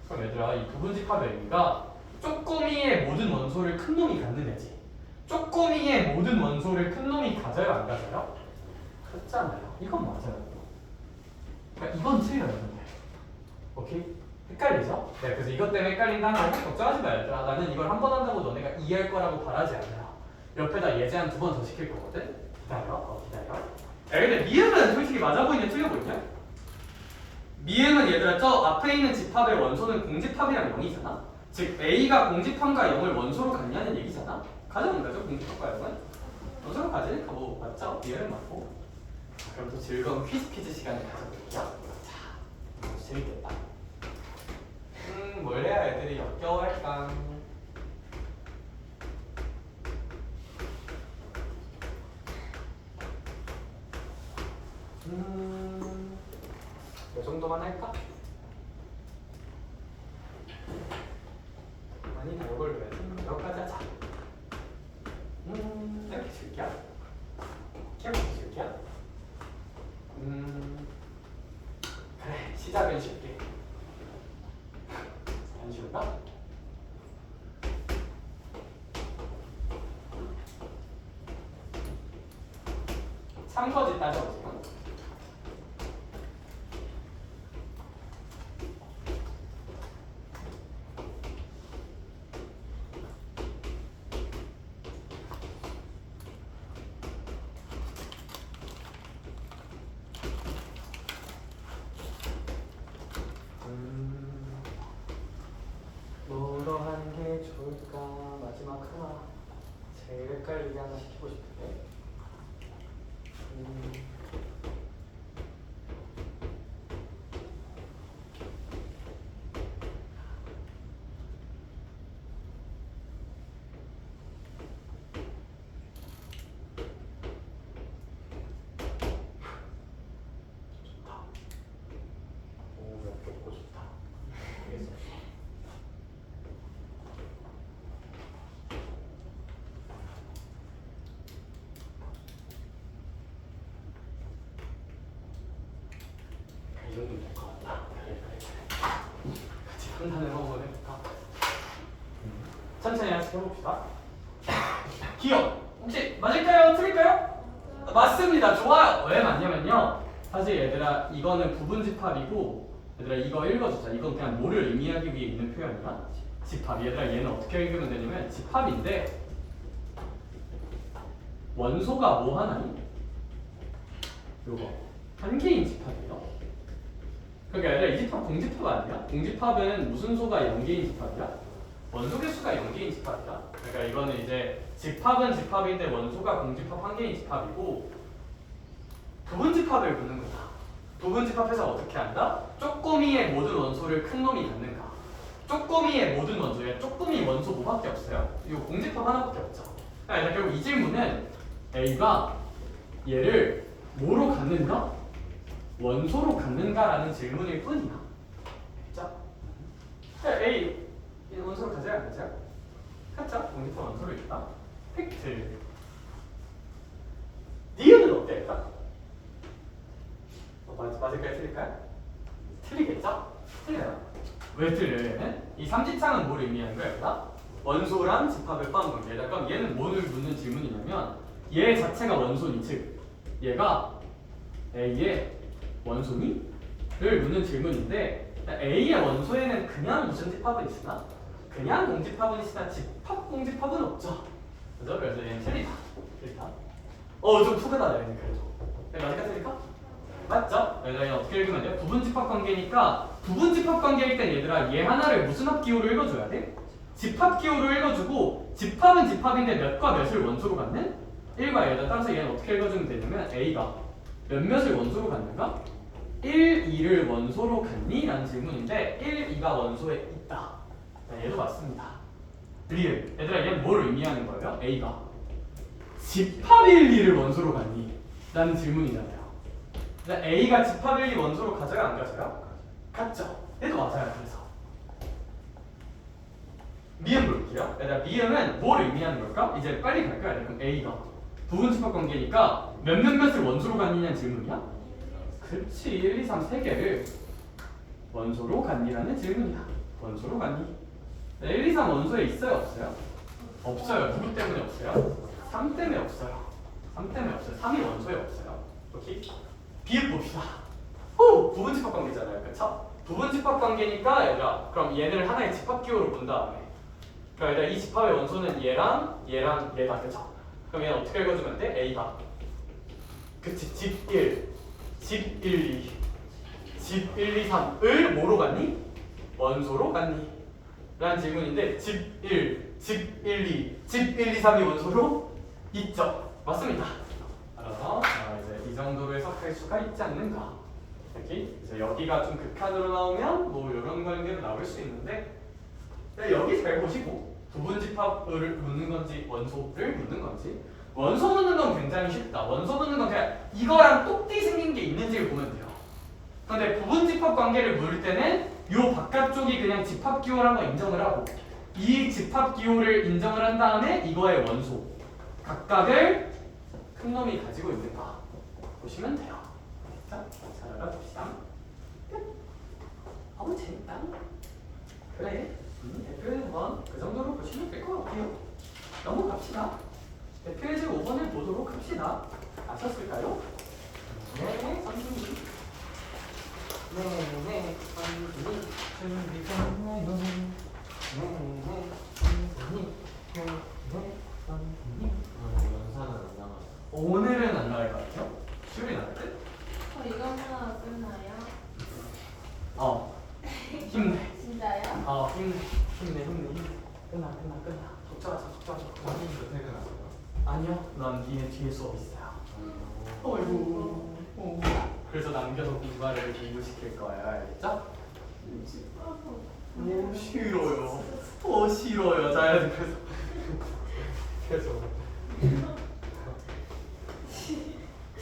그럼 얘들아, 이 부분 집합의 의미가 쪼꼬미의 모든 원소를 큰 놈이 갖는 애지. 쪼꼬미의 모든 원소를 큰 놈이 가져요, 안 가져요? 그렇잖아요. 이건 맞아요. 그러니까 이건 틀려요, 근데. 오케이? 헷갈리죠? 네, 그래서 이것 때문에 헷갈린다는 거 걱정하지 마, 얘들아. 나는 이걸 한 번 한다고 너네가 이해할 거라고 바라지 않아요. 옆에다 예제 한 2번 더 시킬 거거든? 기다려, 기다려. 야, 근데 미음은 솔직히 맞아 보이냐, 틀려 보이냐? 미음은 얘들아, 저 앞에 있는 집합의 원소는 공집합이랑 0이잖아? 즉, A가 공집합과 0을 원소로 갖냐는 얘기잖아? 가져온 거죠, 공집합과 0은? 원소로 가지니까 뭐, 맞죠? 미음은 맞고. 자, 그럼 또 즐거운 퀴즈 시간을 가져볼게요. 자, 재밌겠다. 뭘 해야 애들이 역겨워할까? 이 정도만 할까? 아니면 이걸로 해야지. 여기까지 하자. 이렇게 줄게요. 이렇게 줄게요. 그래, 시작은 쉽게. 안 쉬울까? 자, 3거지 따져보세요. 뭐로 하는 게 좋을까? 마지막 하나 제일 헷갈리게 하나 시키고 싶은데 좋다. 오, 역겹고 좋다. 알겠어. 이 정도면 될 것 같다. 그래. 같이 판단을 한번 해볼까? 천천히 하나씩 해봅시다. 기억! 혹시 맞을까요? 틀릴까요? 맞습니다. 좋아요. 왜 맞냐면요. 사실 얘들아 이거는 부분집합이고 얘들아 이거 읽어주자. 이건 그냥 뭐를 의미하기 위해 있는 표현이야? 집합. 얘들아 얘는 어떻게 읽으면 되냐면 집합인데 원소가 뭐 하나니? 요거 한 개인 집합이에요. 그러니까 얘들아 이 집합 공집합 아니야? 공집합은 무슨 소가 0개인 집합이야? 원소 개수가 0개인 집합이야. 그러니까 이거는 이제 집합은 집합인데 원소가 공집합 한 개인 집합이고 부분집합을 묻는 거다. 부분집합에서 어떻게 한다? 쪼꼬미의 모든 원소를 큰 놈이 갖는가? 쪼꼬미의 모든 원소에 쪼꼬미 원소 뭐밖에 없어요? 이거 공집합 하나밖에 없죠. 그러니까 결국 이 질문은 A가 얘를 뭐로 갖는가? 원소로 갖는가라는 질문일 뿐이야. 그렇죠? A 이 원소를 가져야 안 가져요? 가짜 공집합 원소로 있다. 팩트. 니은은 어때? 일단? 맞을까요? 틀릴까요? 틀리겠죠? 틀려요. 왜 틀려요? 얘는? 이 삼지창은 뭘 의미하는 거야? 얘가? 원소랑 집합을 포함한 거야. 그럼 얘는 뭐를 묻는 질문이냐면 얘 자체가 원소니 즉 얘가 A의 원소니? 를 묻는 질문인데 A의 원소에는 그냥 무슨 집합은 있으나 그냥 공집합은 있으나 집합 공집합은 없죠. 그죠? 그래서 얘는 틀리다. 틀리다. 좀 푸근하다 얘는 그래도. 맞을까 틀릴까? 맞죠? 얘들아 어떻게 읽으면 돼요? 부분집합 관계니까 부분집합 관계일 땐 얘들아 얘 하나를 무슨 합기호로 읽어줘야 돼? 집합기호로 읽어주고 집합은 집합인데 몇과 몇을 원소로 갖는? 1과 2다. 따라서 얘는 어떻게 읽어주면 되냐면 A가 몇몇을 원소로 갖는가? 1, 2를 원소로 갖니? 라는 질문인데 1, 2가 원소에 있다. 자, 얘도 맞습니다. 리을. 얘들아 얘는 뭘 의미하는 거예요? A가 집합 1, 2를 원소로 갖니? 라는 질문이잖아요. A가 집합 1, 2 원소로 가져요? 안 가져요? 같죠? 얘도 맞아요. 그래서 미음 볼게요. 얘들아 미음은 뭘 의미하는 걸까? 이제 빨리 갈까요? 그럼 A가 부분집합 관계니까 몇몇을 원소로 갖느냐는 질문이야? 그렇지. 1, 2, 3 세 개를 원소로 갖니라는 질문이야. 원소로 갖니? 1, 2, 3 원소에 있어요? 없어요? 없어요. 누구 때문에 없어요? 3 때문에 없어요. 3 때문에 없어요. 3이 원소에 없어요. 오케이? 비읍 봅시다. 부분집합 관계잖아요. 그쵸? 부분집합 관계니까 얘들아 그럼 얘를 하나의 집합기호로 본 다음에 그러니까 얘들아 이 집합의 원소는 얘랑 얘랑 얘다. 그쵸? 그럼 얘는 어떻게 읽어주면 돼? A가 그치 집 1, 집 1, 2, 집 1, 2, 3을 뭐로 갖니? 원소로 갖니? 라는 질문인데 집 1, 집 1, 2, 집 1, 2, 3이 원소로 있죠? 맞습니다. 알아서 이제 이 정도로 해석할 수가 있지 않는가? 여기 이제 여기가 좀 극한으로 나오면 뭐 이런 관계로 나올 수 있는데 여기 잘 보시고 부분집합을 묻는 건지 원소를 묻는 건지 원소 묻는 건 굉장히 쉽다. 원소 묻는 건 그냥 이거랑 똑띠 생긴 게 있는지를 보면 돼요. 근데 부분집합 관계를 물을 때는 요 바깥쪽이 그냥 집합기호라는 거 인정을 하고 이 집합기호를 인정을 한 다음에 이거의 원소 각각을 큰 놈이 가지고 있는가 보시면 돼요. 자, 잘 알아봅시다. 끝. 재밌다. 그래. 대표 1번 그 정도로 보시면 될 것 같아요. 넘어갑시다. 대표 예제 5번을 보도록 합시다. 아셨을까요? 네, 선생님. 네, 선생님. 준비됐나요? 네, 선생님. 연산은 안 남았어. 오늘은 안 나갈 것 같아요? 수요일에 나갈 때? 이거만 끝나요? 힘내. 진짜요? 힘내. 끝나. 걱정하지 마. 선생님도 퇴근하세요? 아니요, 난 니네 뒤에 수업 있어요. 어이구. 그래서 남겨서 공부를 공부시킬 거예요, 알겠죠? 싫어요. 싫어요. 자, 그래서 계속.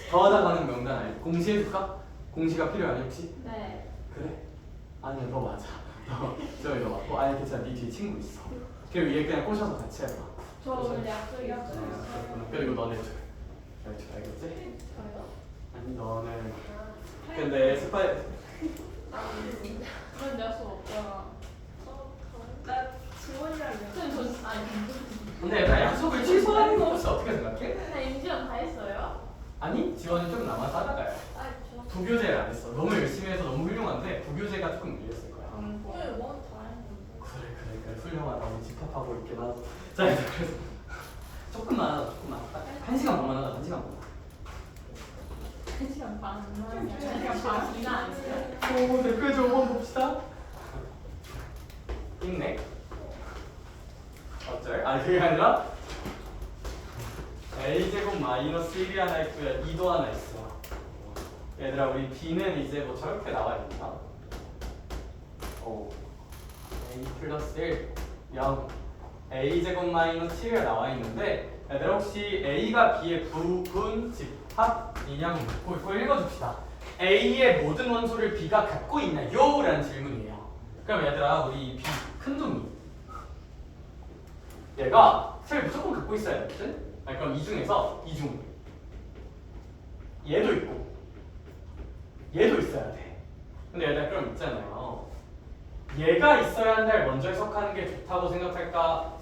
더하다가는 명단 알지? 공시해줄까? 공시가 필요하니 혹시? 네. 그래? 아니야, 너 맞아. 저기 너 맞고. 아니 괜찮아, 네 뒤에 친구 있어. 그리고 얘 그냥 꼬셔서 같이 해봐. 저 오늘 약속이 없어요. 그리고 너네 둘. 알겠지? 저요? 아니 너는. 근데 스파이. 그런 약속 없잖아. 나 지원이랑 근데 나 약속을 취소하는 거 없어. 어떻게 생각해? 나 임지원 다 했어요? 아니 지원이 좀 남아서 하다가요. 부교재를 안 했어. 너무 열심히 해서 너무 훌륭한데 부교재가 조금 밀렸을 거야. 그래 훌륭하다고 집합하고 있긴 하고. 자 이제 그래서 조금만 딱 1시간 반만 하자. 1시간 반. 1시간 반. 1시간 반이나 안 했어요? 댓글 좀 한번 봅시다. 있네. 어쩔? 아니 그게 아니라 a제곱 마이너스 1이 하나 있고요. 2도 하나 있어. 얘들아 우리 b는 이제 뭐 저렇게 나와 있나? a 플러스 1 0 a제곱 마이너스 7이 나와 있는데 얘들아 혹시 a가 b의 부분 집합이냐고 묻고 이거 읽어줍시다. a의 모든 원소를 b가 갖고 있나요? 라는 질문이에요. 그럼 얘들아 우리 b 큰 둥이 얘가 셀 무조건 갖고 있어야 되거든? 아니, 그럼 이 중에서 이중 얘도 있고 얘도 있어야 돼. 근데 얘들아 그럼 있잖아요. 얘가 있어야 한다를 먼저 해석하는 게 좋다고 생각할까?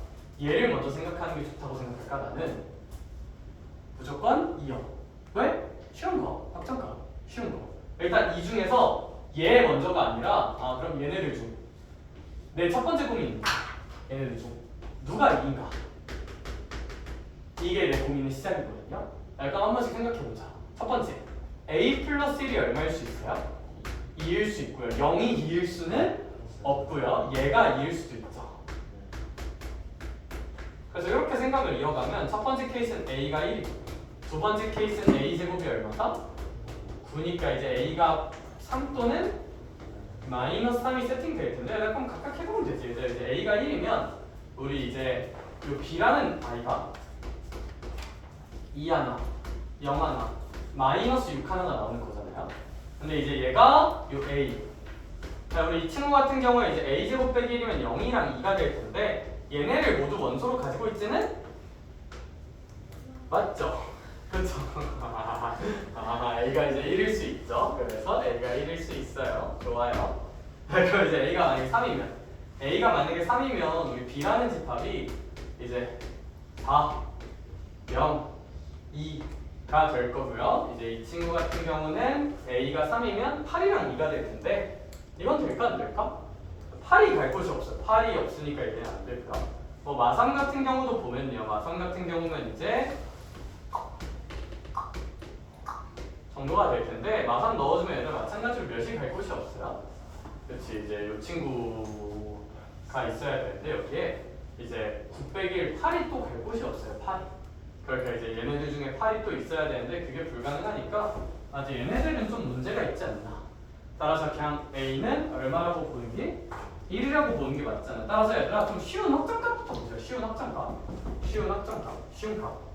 얘를 먼저 생각하는 게 좋다고 생각할까? 나는 무조건 2요. 왜? 쉬운 거, 확정가. 쉬운 거. 일단 이 중에서 얘 먼저가 아니라 그럼 얘네들 중 내 첫 번째 고민 얘네들 중 누가 2인가? 이게 내 고민의 시작이거든요. 약간 한 번씩 생각해보자. 첫 번째 a 플러스 1이 얼마일 수 있어요? 2일 수 있고요. 0이 2일 수는 없고요. 얘가 2일 수도 있죠. 그래서 이렇게 생각을 이어가면 첫 번째 케이스는 a가 1이고 두 번째 케이스는 a제곱이 얼마다? 9니까 이제 a가 3 또는 마이너스 3이 세팅될 텐데 그럼 각각 해보면 되지. 이제 a가 1이면 우리 이제 요 b라는 아이가 2 하나, 0 하나, 마이너스 6 하나가 나오는 거잖아요. 근데 이제 얘가 요 a. 자, 우리 이 친구 같은 경우에 이제 a제곱 빼기 1이면 0이랑 2가 될 텐데 얘네를 모두 원소로 가지고 있지는 맞죠? 그렇죠. a가 이제 1일 수 있죠. 그래서 a가 1일 수 있어요. 좋아요. 그럼 이제 a가 만약에 3이면 a가 만약에 3이면 우리 b라는 집합이 이제 4, 0, 2가 될 거고요. 이제 이 친구 같은 경우는 a가 3이면 8이랑 2가 될 텐데 이건 될까 안 될까? 8이 갈 곳이 없어요. 8이 없으니까 얘는 안 될까? 뭐 마삼 같은 경우도 보면요. 마삼 같은 경우는 이제 정도가 될 텐데 마삼 넣어주면 얘들 마찬가지로 몇이 갈 곳이 없어요. 그렇지. 이제 이 친구가 있어야 되는데 여기에 이제 9 빼기 1 8이 또 갈 곳이 없어요. 8이. 그러니까 이제 얘네들 중에 8이 또 있어야 되는데 그게 불가능하니까 아직 얘네들은 좀 문제가 있지 않나. 따라서 그냥 a는 얼마라고 보는 게 1이라고 보는 게 맞잖아. 따라서 얘들아 좀 쉬운 확정값부터 보자. 쉬운 확정값. 쉬운 값.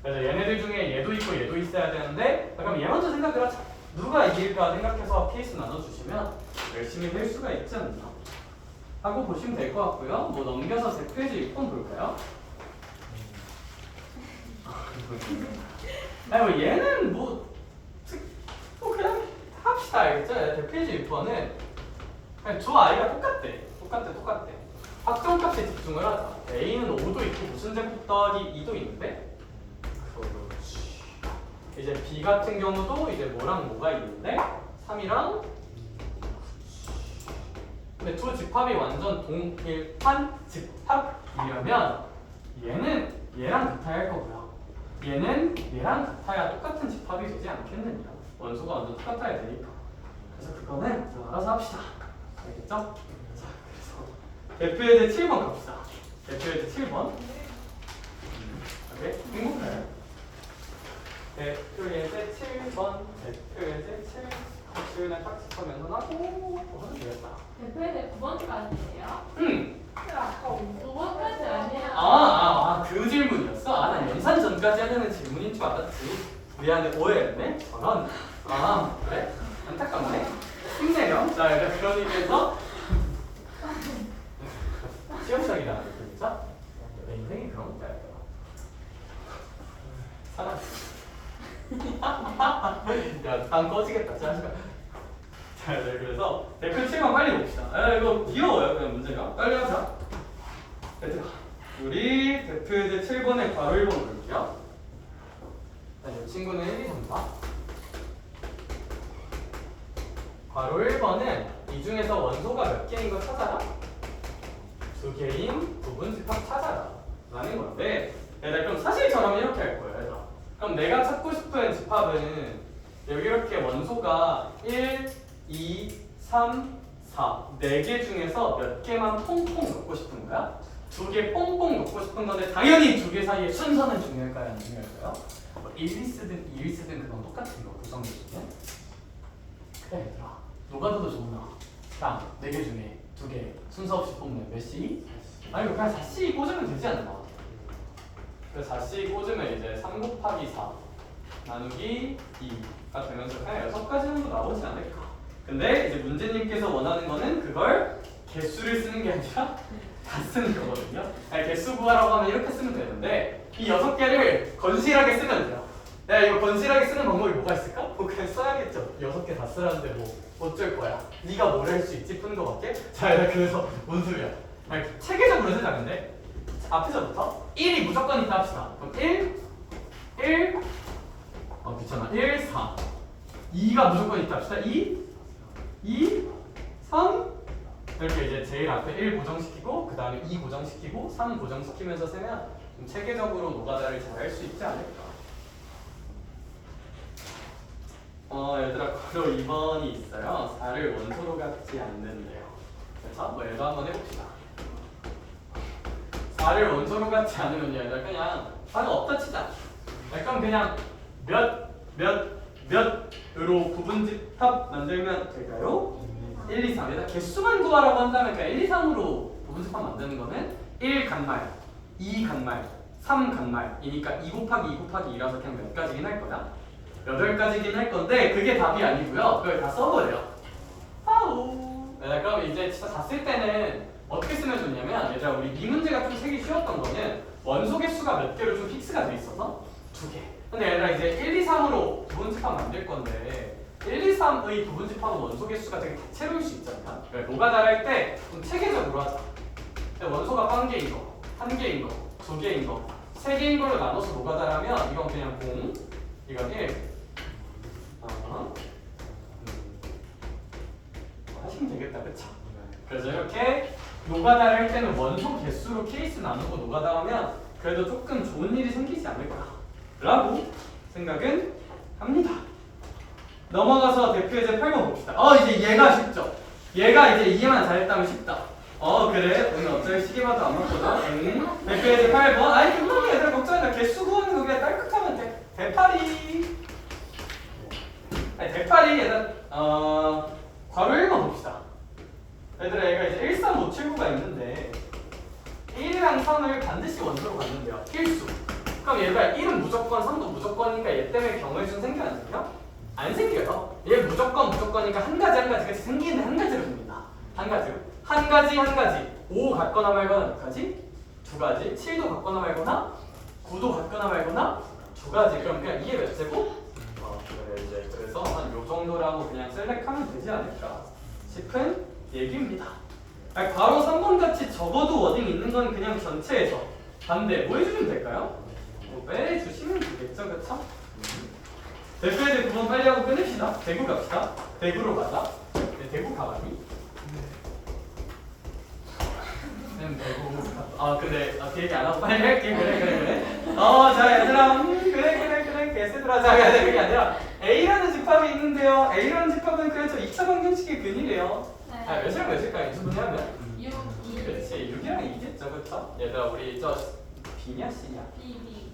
그래서 얘네들 중에 얘도 있고 얘도 있어야 되는데 그럼 얘 먼저 생각을 하자. 누가 이길까 생각해서 케이스 나눠주시면 열심히 될 수가 있지 않나 하고 보시면 될 것 같고요. 뭐 넘겨서 제 페이지 6번 볼까요? 아니 뭐 얘는 뭐 그냥 합시다. 알겠죠? 제 페이지 6번은 그냥 두 아이가 똑같대. 확정값에 집중을 하자. a는 5도 있고 무슨 제곱 더하기 2도 있는데 그렇지. 이제 B 같은 경우도 이제 뭐랑 뭐가 있는데 3이랑 근데 두 집합이 완전 동일한 집합이라면 얘는 얘랑 같아야 할 거고요. 얘는 얘랑 같아야 똑같은 집합이 되지 않겠느냐. 원소가 완전 똑같아야 되니까. 그래서 그거는 알아서 합시다. 알겠죠? 자, 그래서 대표 예제 7번 갑시다. 대표 예제 7번. 오케이, 행복해요. 대표 예제 7번. 대표 예제 7. 지훈이 딱 짚으면서 하고 하면 되겠다. 대표에 9번까지예요? 응. 아까 5번까지 아니야. 그 질문이었어? 난 연산 전까지 하려는 질문인 줄 알았지. 미안해, 오해했네. 저런. 그래? 안타깝네. 힘내렴. 자, 일단 그런 의미에서 시험 시작이다. 진짜? 내 인생이 그런 것도 아니야. 야, 난 꺼지겠다. 자, 네, 그래서 대표 7번 빨리 봅시다. 이거 귀여워요, 그냥 문제가. 빨리 하자. 얘들아, 우리 대표 예제 7번의 괄호 1번 볼게요. 이 친구는 1, 2, 3다. 괄호 1번은 이 중에서 원소가 몇 개인 거 찾아라. 2개인 부분집합 찾아라. 라는 건데, 얘들아, 그럼 사실처럼 이렇게 할 거예요, 얘들아. 그럼 내가 찾고 싶은 집합은 여기 이렇게 원소가 1, 2, 3, 4 4개 중에서 몇 개만 퐁퐁 넣고 싶은 거야? 2개 퐁퐁 넣고 싶은 건데 당연히 2개 사이의 순서는 중요할까요? 안 중요할까요? 1, 2쓰든 2, 1쓰든 그건 똑같은 거 구성력 중에. 그래 얘들아, 노가다도 좋나? 딱 4개 중에 2개 순서 없이 뽑는 몇 시? 아니 그냥 4시 꽂으면 되지 않나? 그래서 4시 꽂으면 이제 3 곱하기 4 나누기 2가 되면서 그냥 6가지 정도 나오지 않을까? 근데 이제 문제님께서 원하는 거는 그걸 개수를 쓰는 게 아니라 다 쓰는 거거든요. 아니, 개수 구하라고 하면 이렇게 쓰면 되는데 이 6개를 건실하게 쓰면 돼요. 내가 이거 건실하게 쓰는 방법이 뭐가 있을까? 뭐 그냥 써야겠죠. 6개 다 쓰라는데 뭐 어쩔 거야. 네가 뭘 할 수 있지? 푸는 거밖에? 자, 그래서 뭔 소리야? 아니, 체계적으로 쓰자는데 앞에서부터 1이 무조건 있다 합시다. 그럼 1 귀찮아. 1, 4 2가 무조건 있다 합시다. 2 3 이렇게 이제 제일 앞에 1 고정시키고 그 다음에 2 고정시키고 3 고정시키면서 세면 좀 체계적으로 노가다를 잘 할 수 있지 않을까. 얘들아, 바로 2번이 있어요. 4를 원소로 갖지 않는데요. 그래서 뭐 얘도 한번 해봅시다. 4를 원소로 갖지 않으면 얘들아 그냥 4가 없다 치자. 약간 그냥 몇으로 부분집합 만들면 될까요? 1, 2, 3. 얘들아 개수만 구하라고 한다면 그냥 1, 2, 3으로 부분집합 만드는 거는 1 간말, 2 간말, 3 간말이니까 2 곱하기 2 곱하기 2라서 그냥 몇 가지긴 할 거야? 8가지긴 할 건데 그게 답이 아니고요. 그걸 다 써버려요. 그럼 이제 진짜 다 쓸 때는 어떻게 쓰면 좋냐면 얘들아 우리 이 문제가 좀 세기 쉬웠던 거는 원소 개수가 몇 개로 좀 픽스가 돼 있어서 2개. 근데 얘들아 이제 1, 2, 3으로 부분집합 만들 건데 1, 2, 3의 부분집합은 원소 개수가 되게 다채로울 수 있잖아. 그러니까 노가다를 할 때 좀 체계적으로 하자. 원소가 1개인 거, 1개인 거, 2개인 거, 3개인 걸로 나눠서 노가다라면 이건 그냥 0, 이건 1. 하시면 되겠다, 그쵸? 그래서 이렇게 노가다를 할 때는 원소 개수로 케이스 나누고 노가다 하면 그래도 조금 좋은 일이 생기지 않을까 라고 생각은 합니다. 넘어가서 대표 예제 8번 봅시다. 이제 얘가 쉽죠? 얘가 이제 이해만 잘했다면 쉽다. 그래? 오늘 어차피 시계마도 안 맞거든? 대표 예제 8번. 아니 금방이 얘들아 걱정하지 마. 개수 구하는 거 그냥 딸깍하면 돼. 대파리. 아니 대파리 얘들아 괄호 1번 봅시다. 얘들아 얘가 이제 1, 3, 5, 7, 9가 있는데 1이랑 3을 반드시 원소로 갖는데요. 필수. 그럼 얘가 1은 무조건, 3도 무조건이니까 얘 때문에 경우의 수는 생겨 안 생겨? 안 생겨요. 얘 무조건이니까 한 가지가 생기는데 한 가지로 생긴다. 한 가지. 5 같거나 말거나 몇 가지? 2가지. 7도 같거나 말거나 9도 같거나 말거나 2가지. 그럼 그냥 이게 몇 제곱? 그래 이제 그래서 한 요 정도라고 그냥 셀렉하면 되지 않을까 싶은 얘기입니다. 바로 3번 같이 적어도 워딩 있는 건 그냥 전체에서 반대 뭐 해주시면 될까요? 뭐 빼주시면 되겠죠, 그쵸? 대표에 대해 9번 빨리 하고 끝냅시다. 대구 갑시다. 대구로 가자. 네, 대구 가봤니? 대구. 근데 그 얘기 안 하고 빨리 할게. 그래. 자 얘들아. 그래. 개새들아. 자 그게 아니라 A라는 집합이 있는데요. A라는 집합은 그래서 2차 방정식의 근이래요. 몇이랑 몇일까요? 인수분해하면? 6, 2, 그렇지. 6이랑 2겠죠, 그렇죠? 얘들아 우리 저 B냐 C냐? B, B.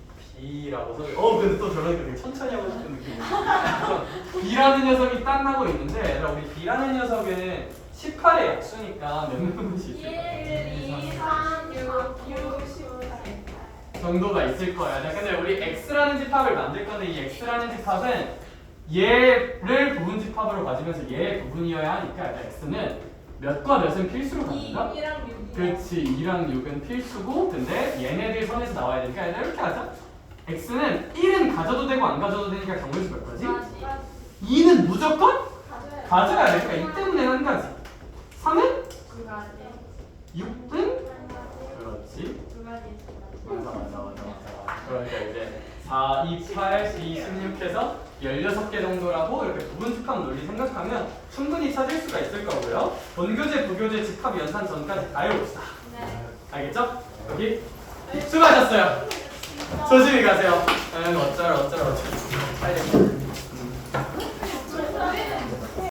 B라고 써. 근데 또 저러니까 되게 천천히 하고 싶은 느낌이. B라는 녀석이 딱 나고 있는데, 얘들아 우리 B라는 녀석은 18의 약수니까 몇 명씩 있을 거야? 1, 2, 3, 6, 15, 18. 정도가 있을 거야. 근데 우리 X라는 집합을 만들 건데 이 X라는 집합은 얘를 부분 집합으로 가지면서 얘의 부분이어야 하니까 X는 몇과 몇은 필수로 2, 가는가? 2랑 6. 그렇지. 2랑 6은 필수고 근데 얘네들 선에서 나와야 되니까 얘들 이렇게 하자. X는 1은 가져도 되고 안 가져도 되니까 경우수 몇 가지? 2는 무조건 가져야 되니까 이 때문에 한 가지. 3은? 6은? 그렇지. 맞아. 그러니까 이제 4, 2, 8, 16 해서 16개 정도라고 이렇게 부분 집합 논리 생각하면 충분히 찾을 수가 있을 거고요. 본교재, 부교재, 집합, 연산 전까지 다 해봅시다. 네. 알겠죠? 여기 수고하셨어요. 조심히 가세요. 어쩌라. 빨리.